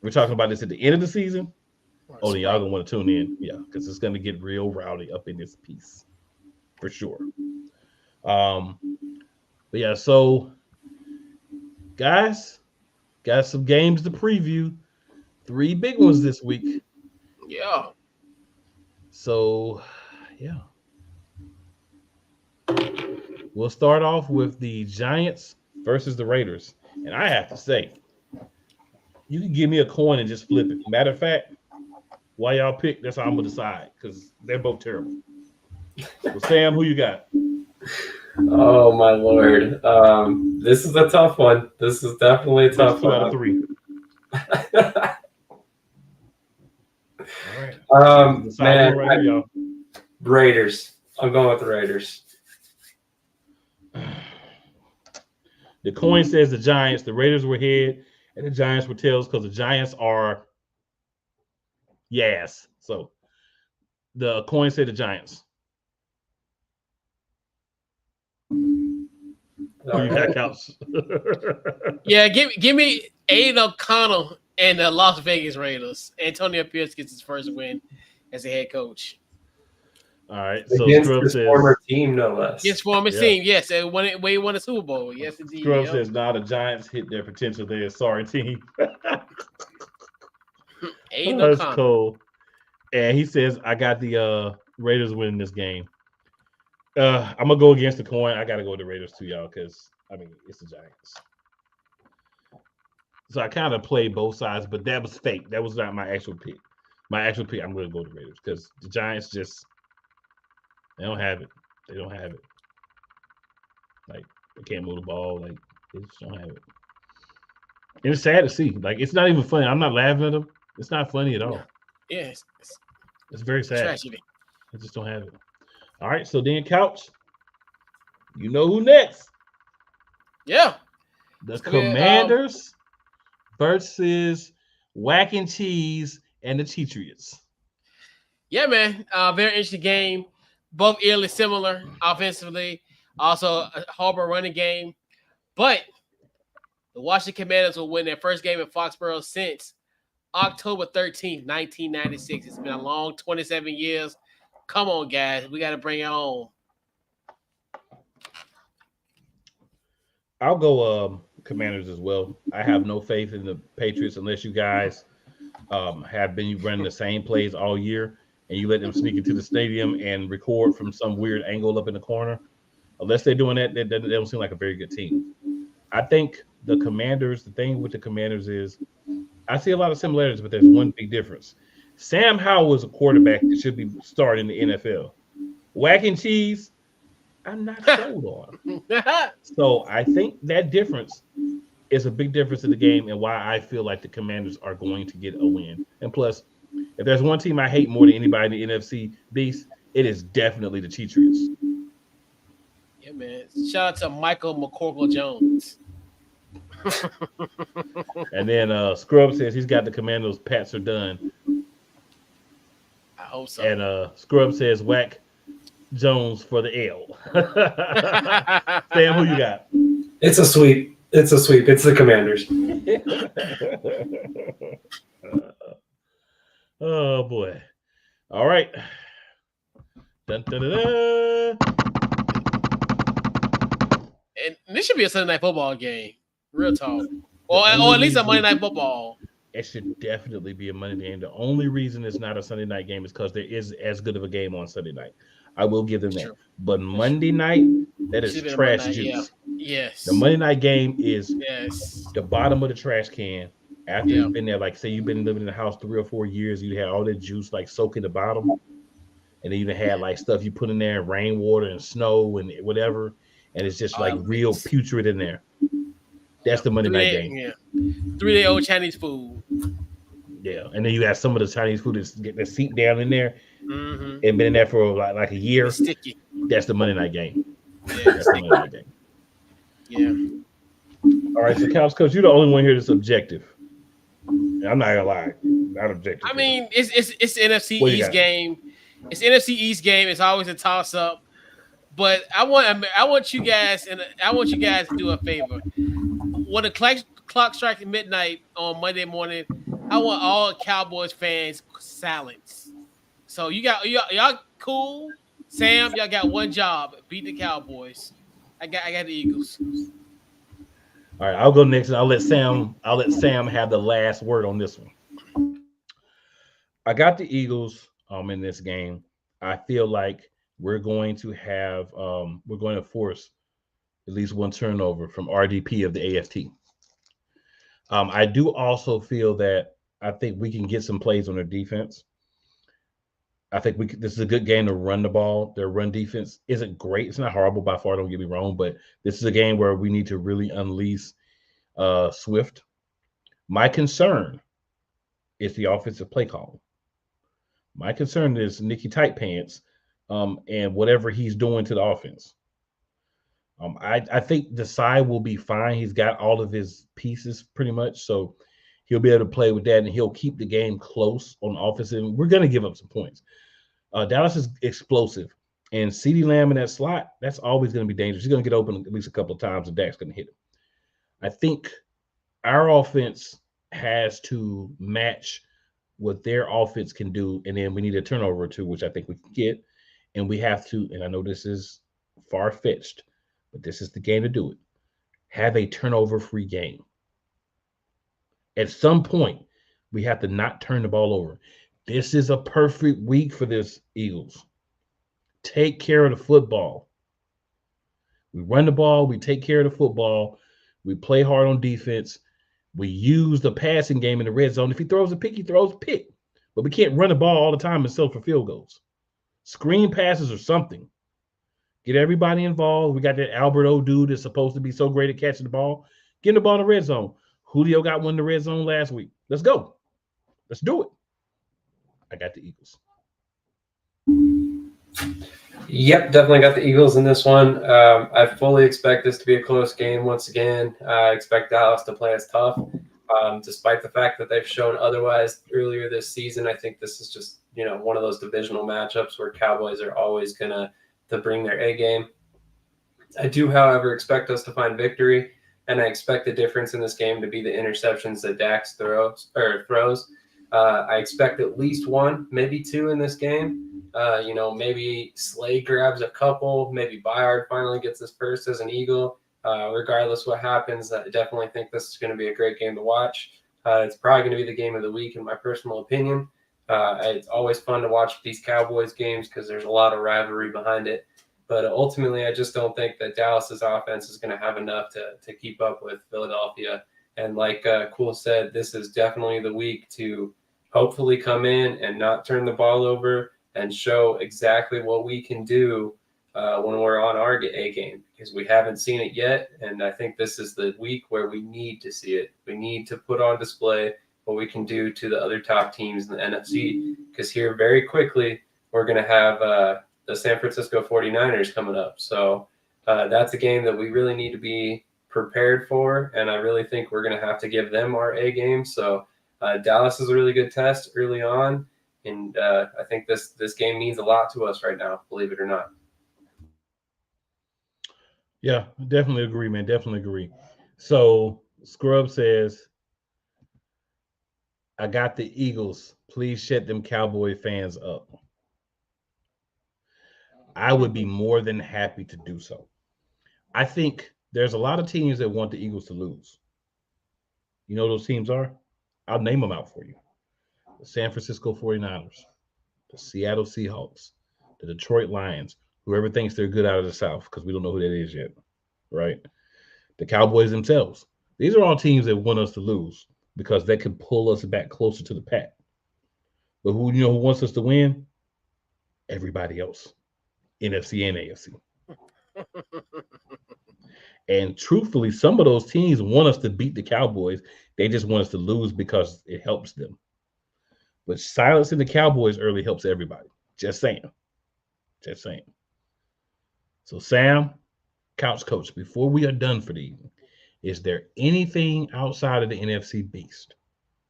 We're talking about this at the end of the season. Oh, then y'all gonna want to tune in, because it's gonna get real rowdy up in this piece, for sure. But yeah, so guys, got some games to preview. 3 big ones this week. Yeah. So, yeah. We'll start off with the Giants versus the Raiders. And I have to say, you can give me a coin and just flip it. Matter of fact, why y'all pick, that's how I'm going to decide, because they're both terrible. So, Sam, who you got? Oh, my Lord. This is a tough one. This is definitely a tough 2 one. out of 3. All right. Man, right here, y'all. Raiders. I'm going with the Raiders. The coin says the Giants. The Raiders were head, and the Giants were tails because the Giants are yes. So the coin said the Giants. Who you got, Couch? Yeah, give me Aiden O'Connell and the Las Vegas Raiders. Antonio Pierce gets his first win as a head coach. All right. So against Scrub his says former team, no less. His former team, yes. And he won a Super Bowl. Yes, indeed. Scrub says, nah, the Giants hit their potential there. Sorry, team. Aiden That's O'Connell. cool. And he says, I got the Raiders winning this game. I'm gonna go against the coin. I gotta go with the Raiders too, y'all, because I mean it's the Giants. So I kind of played both sides, but that was fake. That was not my actual pick. My actual pick, I'm gonna go with the Raiders because the Giants they don't have it. They don't have it. Like they can't move the ball. Like they just don't have it. And it's sad to see. Like it's not even funny. I'm not laughing at them. It's not funny at all. Yeah, it's very sad. Tragedy. I just don't have it. All right, so then Couch, you know who next? Yeah. The Commanders versus Whack and Cheese and the Patriots. Yeah, man. Very interesting game. Both eerily similar offensively. Also, a Harbor running game. But the Washington Commanders will win their first game in Foxborough since October 13th, 1996. It's been a long 27 years. Come on, guys. We got to bring it home. I'll go Commanders as well. I have no faith in the Patriots unless you guys have been running the same plays all year and you let them sneak into the stadium and record from some weird angle up in the corner. Unless they're doing that, they don't seem like a very good team. I think the Commanders, the thing with the Commanders is I see a lot of similarities, but there's one big difference. Sam Howell is a quarterback that should be starting in the NFL. Whack and cheese, I'm not sold on. So I think that difference is a big difference in the game and why I feel like the Commanders are going to get a win. And plus, if there's one team I hate more than anybody in the NFC Beast, it is definitely the Patriots. Yeah, man. Shout out to Michael McCorkle Jones. And then Scrub says he's got the Commanders. Pats are done. I hope so. And Scrub says whack Jones for the L. Sam, who you got? It's a sweep. It's a sweep. It's the Commanders. Oh boy! All right. Dun, dun, dun, dun. And this should be a Sunday night football game. Real talk. Or at least a Monday night football. It should definitely be a Monday game. The only reason it's not a Sunday night game is because there is as good of a game on Sunday night. I will give them that. True. But Monday night, that is trash juice. Yeah. Yes. The Monday night game is the bottom of the trash can. After you've been there, like say you've been living in the house 3 or 4 years, you had all that juice like soaking the bottom. And then you had like stuff you put in there, rainwater and snow and whatever. And it's just like real putrid in there. That's the Monday night game. Yeah. 3-day-old Chinese food. Yeah. And then you have some of the Chinese food that's getting the seat down in there and been in there for like a year. It's sticky. That's the Monday night game. Yeah, that's the Monday night game. Yeah. All right, so Cowboys coach, you're the only one here that's objective. I'm not gonna lie, not objective. I mean, it's the NFC East game. It's the NFC East game. It's always a toss up. But I want you guys to do a favor. When the clock strikes midnight on Monday morning, I want all Cowboys fans silence. So y'all cool. Sam, y'all got one job: beat the Cowboys. I got the Eagles. All right, I'll go next, and I'll let Sam have the last word on this one. I got the Eagles in this game. I feel like we're going to force at least one turnover from RDP of the AFT. I do also feel that I think we can get some plays on their defense. I think this is a good game to run the ball. Their run defense isn't great. It's not horrible by far, don't get me wrong, but this is a game where we need to really unleash Swift. My concern is the offensive play call. My concern is Nicky Tight Pants and whatever he's doing to the offense. I think Desai will be fine. He's got all of his pieces pretty much, so he'll be able to play with that, and he'll keep the game close on offense. And we're going to give up some points. Dallas is explosive, and CeeDee Lamb in that slot, that's always going to be dangerous. He's going to get open at least a couple of times, and Dak's going to hit him. I think our offense has to match what their offense can do, and then we need a turnover or two, which I think we can get. And we have to, and I know this is far-fetched, but this is the game to do it, have a turnover-free game. At some point, we have to not turn the ball over. This is a perfect week for this Eagles. Take care of the football. We run the ball. We take care of the football. We play hard on defense. We use the passing game in the red zone. If he throws a pick, he throws a pick. But we can't run the ball all the time and settle for field goals. Screen passes or something. Get everybody involved. We got that Albert O dude that's supposed to be so great at catching the ball. Get the ball in the red zone. Julio got one in the red zone last week. Let's go. Let's do it. I got the Eagles. Yep, definitely got the Eagles in this one. I fully expect this to be a close game once again. I expect Dallas to play as tough. Despite the fact that they've shown otherwise earlier this season, I think this is just, one of those divisional matchups where Cowboys are always going to bring their A game. I do, however, expect us to find victory, and I expect the difference in this game to be the interceptions that Dax throws. I expect at least one, maybe two in this game. Maybe Slay grabs a couple. Maybe Byard finally gets his first as an Eagle. Regardless what happens, I definitely think this is going to be a great game to watch. It's probably going to be the game of the week, in my personal opinion. It's always fun to watch these Cowboys games because there's a lot of rivalry behind it. But ultimately, I just don't think that Dallas's offense is going to have enough to keep up with Philadelphia. And like Cool said, this is definitely the week to hopefully come in and not turn the ball over and show exactly what we can do when we're on our A game, because we haven't seen it yet. And I think this is the week where we need to see it. We need to put on display what we can do to the other top teams in the NFC, because here very quickly we're going to have the San Francisco 49ers coming up. So that's a game that we really need to be prepared for, and I really think we're going to have to give them our A game. So Dallas is a really good test early on, and I think this game means a lot to us right now, believe it or not. Yeah, definitely agree, man. Definitely agree. So Scrub says, I got the Eagles. Please shut them Cowboy fans up. I would be more than happy to do so. I think there's a lot of teams that want the Eagles to lose. You know those teams are? I'll name them out for you. The San Francisco 49ers, the Seattle Seahawks, the Detroit Lions, whoever thinks they're good out of the South, because we don't know who that is yet, right? The Cowboys themselves. These are all teams that want us to lose because they can pull us back closer to the pack. But who wants us to win? Everybody else, NFC and AFC. And truthfully, some of those teams want us to beat the Cowboys. They just want us to lose because it helps them. But silencing the Cowboys early helps everybody. Just saying. Just saying. So, Sam, Couch Coach, before we are done for the evening, is there anything outside of the NFC Beast?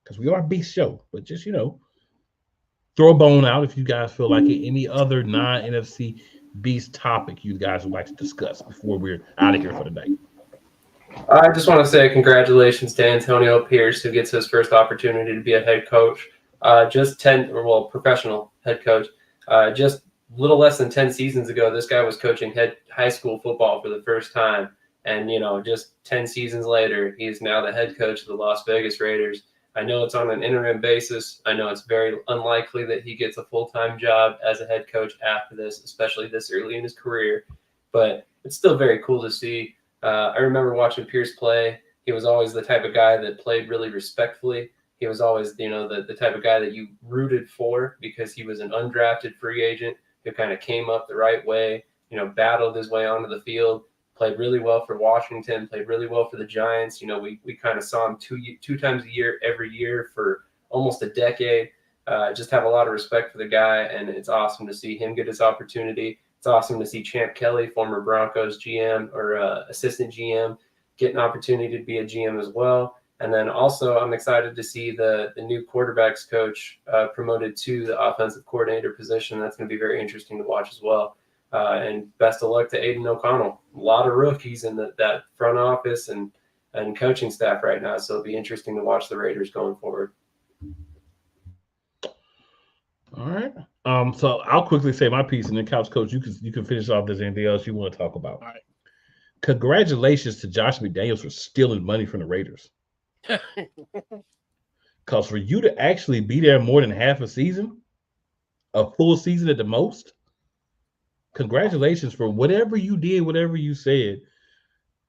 Because we are a Beast show, but just, throw a bone out if you guys feel like it. Any other non-NFC Beast topic you guys would like to discuss before we're out of here for the night? I just want to say congratulations to Antonio Pierce, who gets his first opportunity to be a head coach. Professional head coach. Just a little less than 10 seasons ago, this guy was coaching high school football for the first time. And, just 10 seasons later, he's now the head coach of the Las Vegas Raiders. I know it's on an interim basis. I know it's very unlikely that he gets a full-time job as a head coach after this, especially this early in his career. But it's still very cool to see. I remember watching Pierce play. He was always the type of guy that played really respectfully. He was always, the type of guy that you rooted for because he was an undrafted free agent who kind of came up the right way, battled his way onto the field, played really well for Washington, played really well for the Giants. We kind of saw him two times a year, every year for almost a decade. Just have a lot of respect for the guy, and it's awesome to see him get his opportunity. It's awesome to see Champ Kelly, former Broncos GM or assistant GM, get an opportunity to be a GM as well. And then also I'm excited to see the new quarterbacks coach promoted to the offensive coordinator position. That's going to be very interesting to watch as well. And best of luck to Aiden O'Connell. A lot of rookies in that front office and coaching staff right now. So it'll be interesting to watch the Raiders going forward. All right. So I'll quickly say my piece, and then Couch Coach, you can finish off. If there's anything else you want to talk about? All right. Congratulations to Josh McDaniels for stealing money from the Raiders. Because for you to actually be there more than half a season, a full season at the most, congratulations for whatever you did, whatever you said,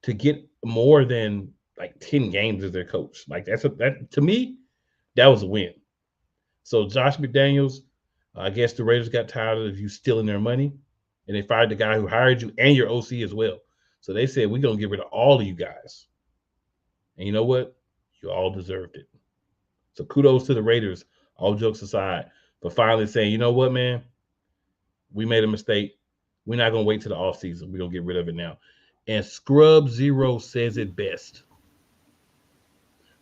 to get more than like 10 games as their coach. Like that to me, that was a win. So Josh McDaniels, I guess the Raiders got tired of you stealing their money, and they fired the guy who hired you and your OC as well. So they said, we're going to get rid of all of you guys. And you know what? You all deserved it. So kudos to the Raiders, all jokes aside, for finally saying, you know what, man? We made a mistake. We're not going to wait till the offseason. We're going to get rid of it now. And Scrub Zero says it best.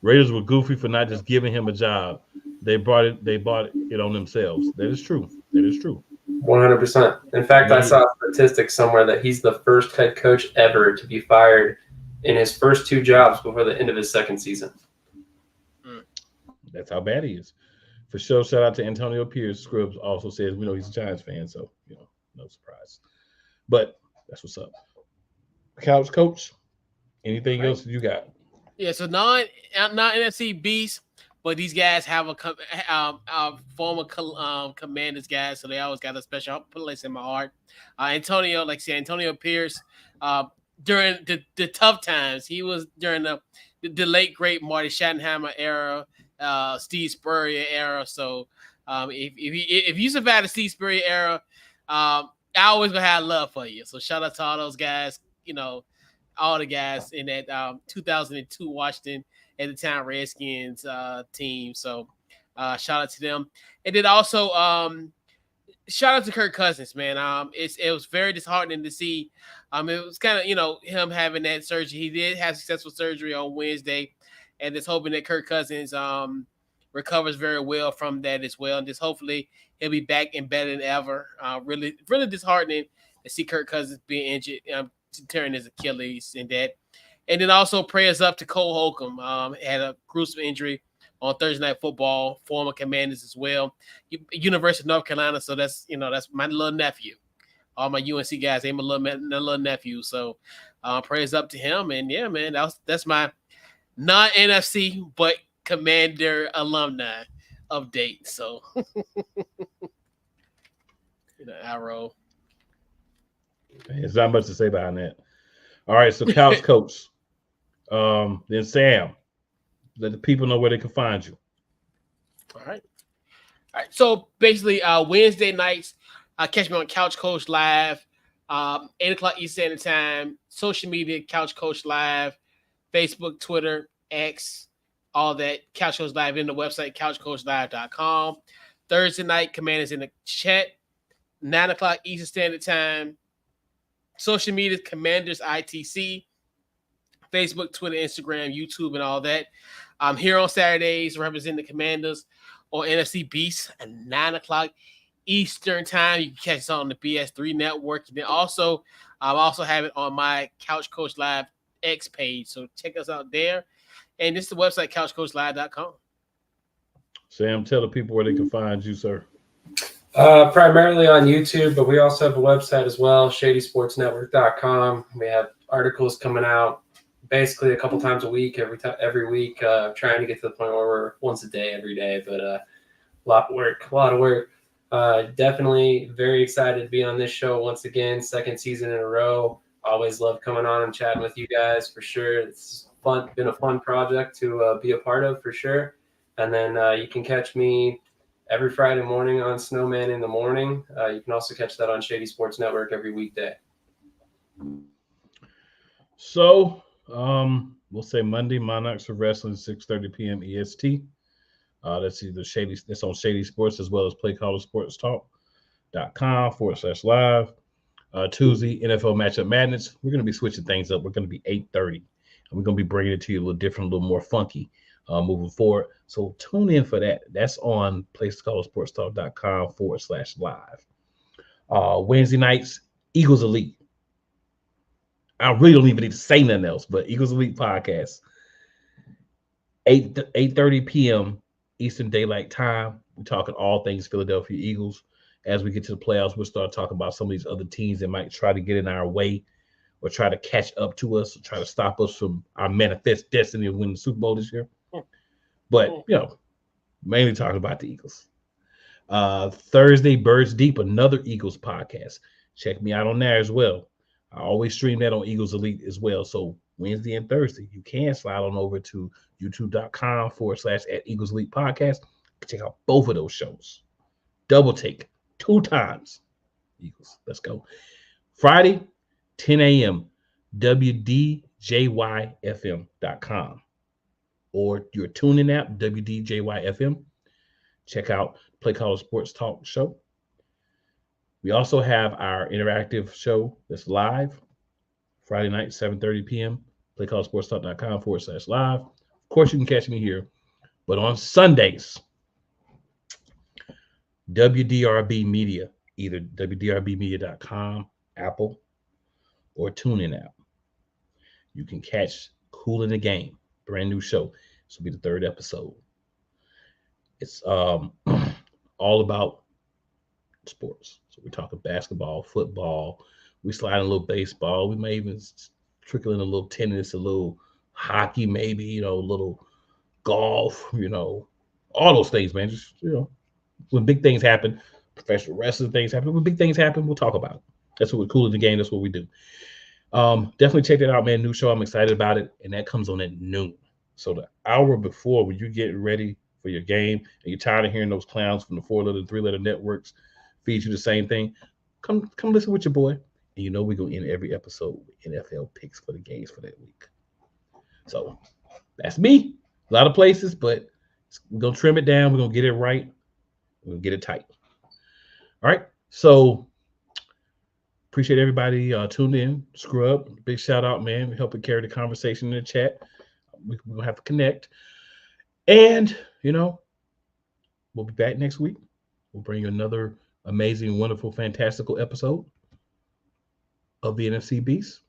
Raiders were goofy for not just giving him a job. They bought it on themselves. That is true. That is true. 100%. In fact, I saw a statistic somewhere that he's the first head coach ever to be fired in his first 2 jobs before the end of his second season. That's how bad he is. For sure, shout out to Antonio Pierce. Scrubs also says we know he's a Giants fan, so no surprise. But that's what's up. Couch coach, anything else you got? Yeah, so not NFC Beast, but these guys have a former Commanders guys, so they always got a special place in my heart. Antonio, like I said, Antonio Pierce, during the tough times, he was during the late great Marty Schottenheimer era, Steve Spurrier era. So if you survive the Steve Spurrier era, I always gonna have love for you. So shout out to all those guys, all the guys in that 2002 Washington at the time Redskins team. So shout out to them. And then also shout out to Kirk Cousins, man. It was very disheartening to see. It was kind of, him having that surgery. He did have successful surgery on Wednesday, and just hoping that Kirk Cousins recovers very well from that as well. And just hopefully he'll be back and better than ever. Really, really disheartening to see Kirk Cousins being injured, tearing his Achilles and that. And then also prayers up to Cole Holcomb. Had a gruesome injury on Thursday Night Football, former Commanders as well. University of North Carolina, so that's my little nephew. All my UNC guys, they my little nephew. So prayers up to him. And yeah, man, that's my non-NFC but Commander alumni update. So arrow. There's not much to say behind that. All right, so couch coach. Then Sam, let the people know where they can find you. All right. So basically, Wednesday nights, catch me on Couch Coach Live, 8:00 Eastern Standard Time. Social media, Couch Coach Live, Facebook, Twitter, X, all that. Couch Coach Live in the website, couchcoachlive.com. Thursday night, Commanders in the chat, 9:00 Eastern Standard Time. Social media, Commanders ITC, Facebook, Twitter, Instagram, YouTube, and all that. I'm here on Saturdays representing the Commanders on NFC Beast at 9:00 Eastern Time. You can catch us on the BS3 network. And then also, I also have it on my Couch Coach Live X page. So check us out there. And this is the website, couchcoachlive.com. Sam, tell the people where they can find you, sir. Primarily on YouTube, but we also have a website as well, shadysportsnetwork.com. We have articles coming out basically a couple times a week, every week, trying to get to the point where we're once a day, every day, but a lot of work. Definitely very excited to be on this show once again, second season in a row. Always love coming on and chatting with you guys for sure. It's been a fun project to be a part of for sure. And then you can catch me every Friday morning on Snowman in the Morning. You can also catch that on Shady Sports Network every weekday. So we'll say Monday, Monarchs of Wrestling, 6:30 p.m. EST. That's either Shady. That's on Shady Sports as well as playcallersportstalk.com/live. Tuesday, NFL Matchup Madness. We're going to be switching things up. We're going to be 8:30. And we're going to be bringing it to you a little different, a little more funky moving forward. So tune in for that. That's on playcallersportstalk.com/live. Wednesday nights, Eagles Elite. I really don't even need to say nothing else, but Eagles Elite podcast, 8:30 p.m. Eastern Daylight Time. We're talking all things Philadelphia Eagles. As we get to the playoffs, we'll start talking about some of these other teams that might try to get in our way or try to catch up to us or try to stop us from our manifest destiny of winning the Super Bowl this year. But, mainly talking about the Eagles. Thursday, Birds Deep, another Eagles podcast. Check me out on there as well. I always stream that on Eagles Elite as well. So Wednesday and Thursday, you can slide on over to youtube.com/@Eagles Elite Podcast. Check out both of those shows. Double take 2 times. Eagles, let's go. Friday, 10 a.m., WDJYFM.com. Or your tuning app, WDJYFM. Check out Play Caller Sports Talk Show. We also have our interactive show that's live Friday night, 7:30 p.m. playcallersportstalk.com/live. Of course, you can catch me here. But on Sundays, WDRB Media either WDRBmedia.com, Apple, or TuneIn app. You can catch Cool in the Game, brand new show. This will be the 3rd episode. It's all about sports. So we're talking basketball, football. We slide in a little baseball. We may even trickle in a little tennis, a little hockey, maybe, a little golf, all those things, man. Just, when big things happen, professional wrestling things happen. When big things happen, we'll talk about it. That's what we're Cool in the Game. That's what we do. Definitely check that out, man. New show. I'm excited about it. And that comes on at noon. So the hour before, when you get ready for your game and you're tired of hearing those clowns from the 4-letter, 3-letter networks feed you the same thing, come listen with your boy. And we're going to end every episode with NFL picks for the games for that week. So that's me. A lot of places, but we're going to trim it down. We're going to get it right. We're going to get it tight. All right. So appreciate everybody tuned in. Scrub, big shout out, man. We're helping carry the conversation in the chat. We're going to have to connect. And, we'll be back next week. We'll bring you another amazing, wonderful, fantastical episode of the NFC Beast.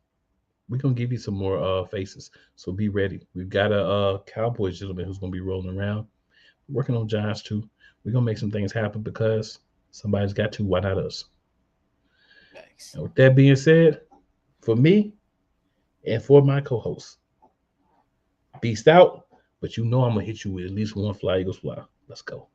We're going to give you some more faces. So be ready. We've got a Cowboys gentleman who's going to be rolling around. We're working on Giants too. We're going to make some things happen because somebody's got to. Why not us? Nice. And with that being said, for me and for my co-host, Beast out. But I'm going to hit you with at least one Fly Eagles Fly. Let's go.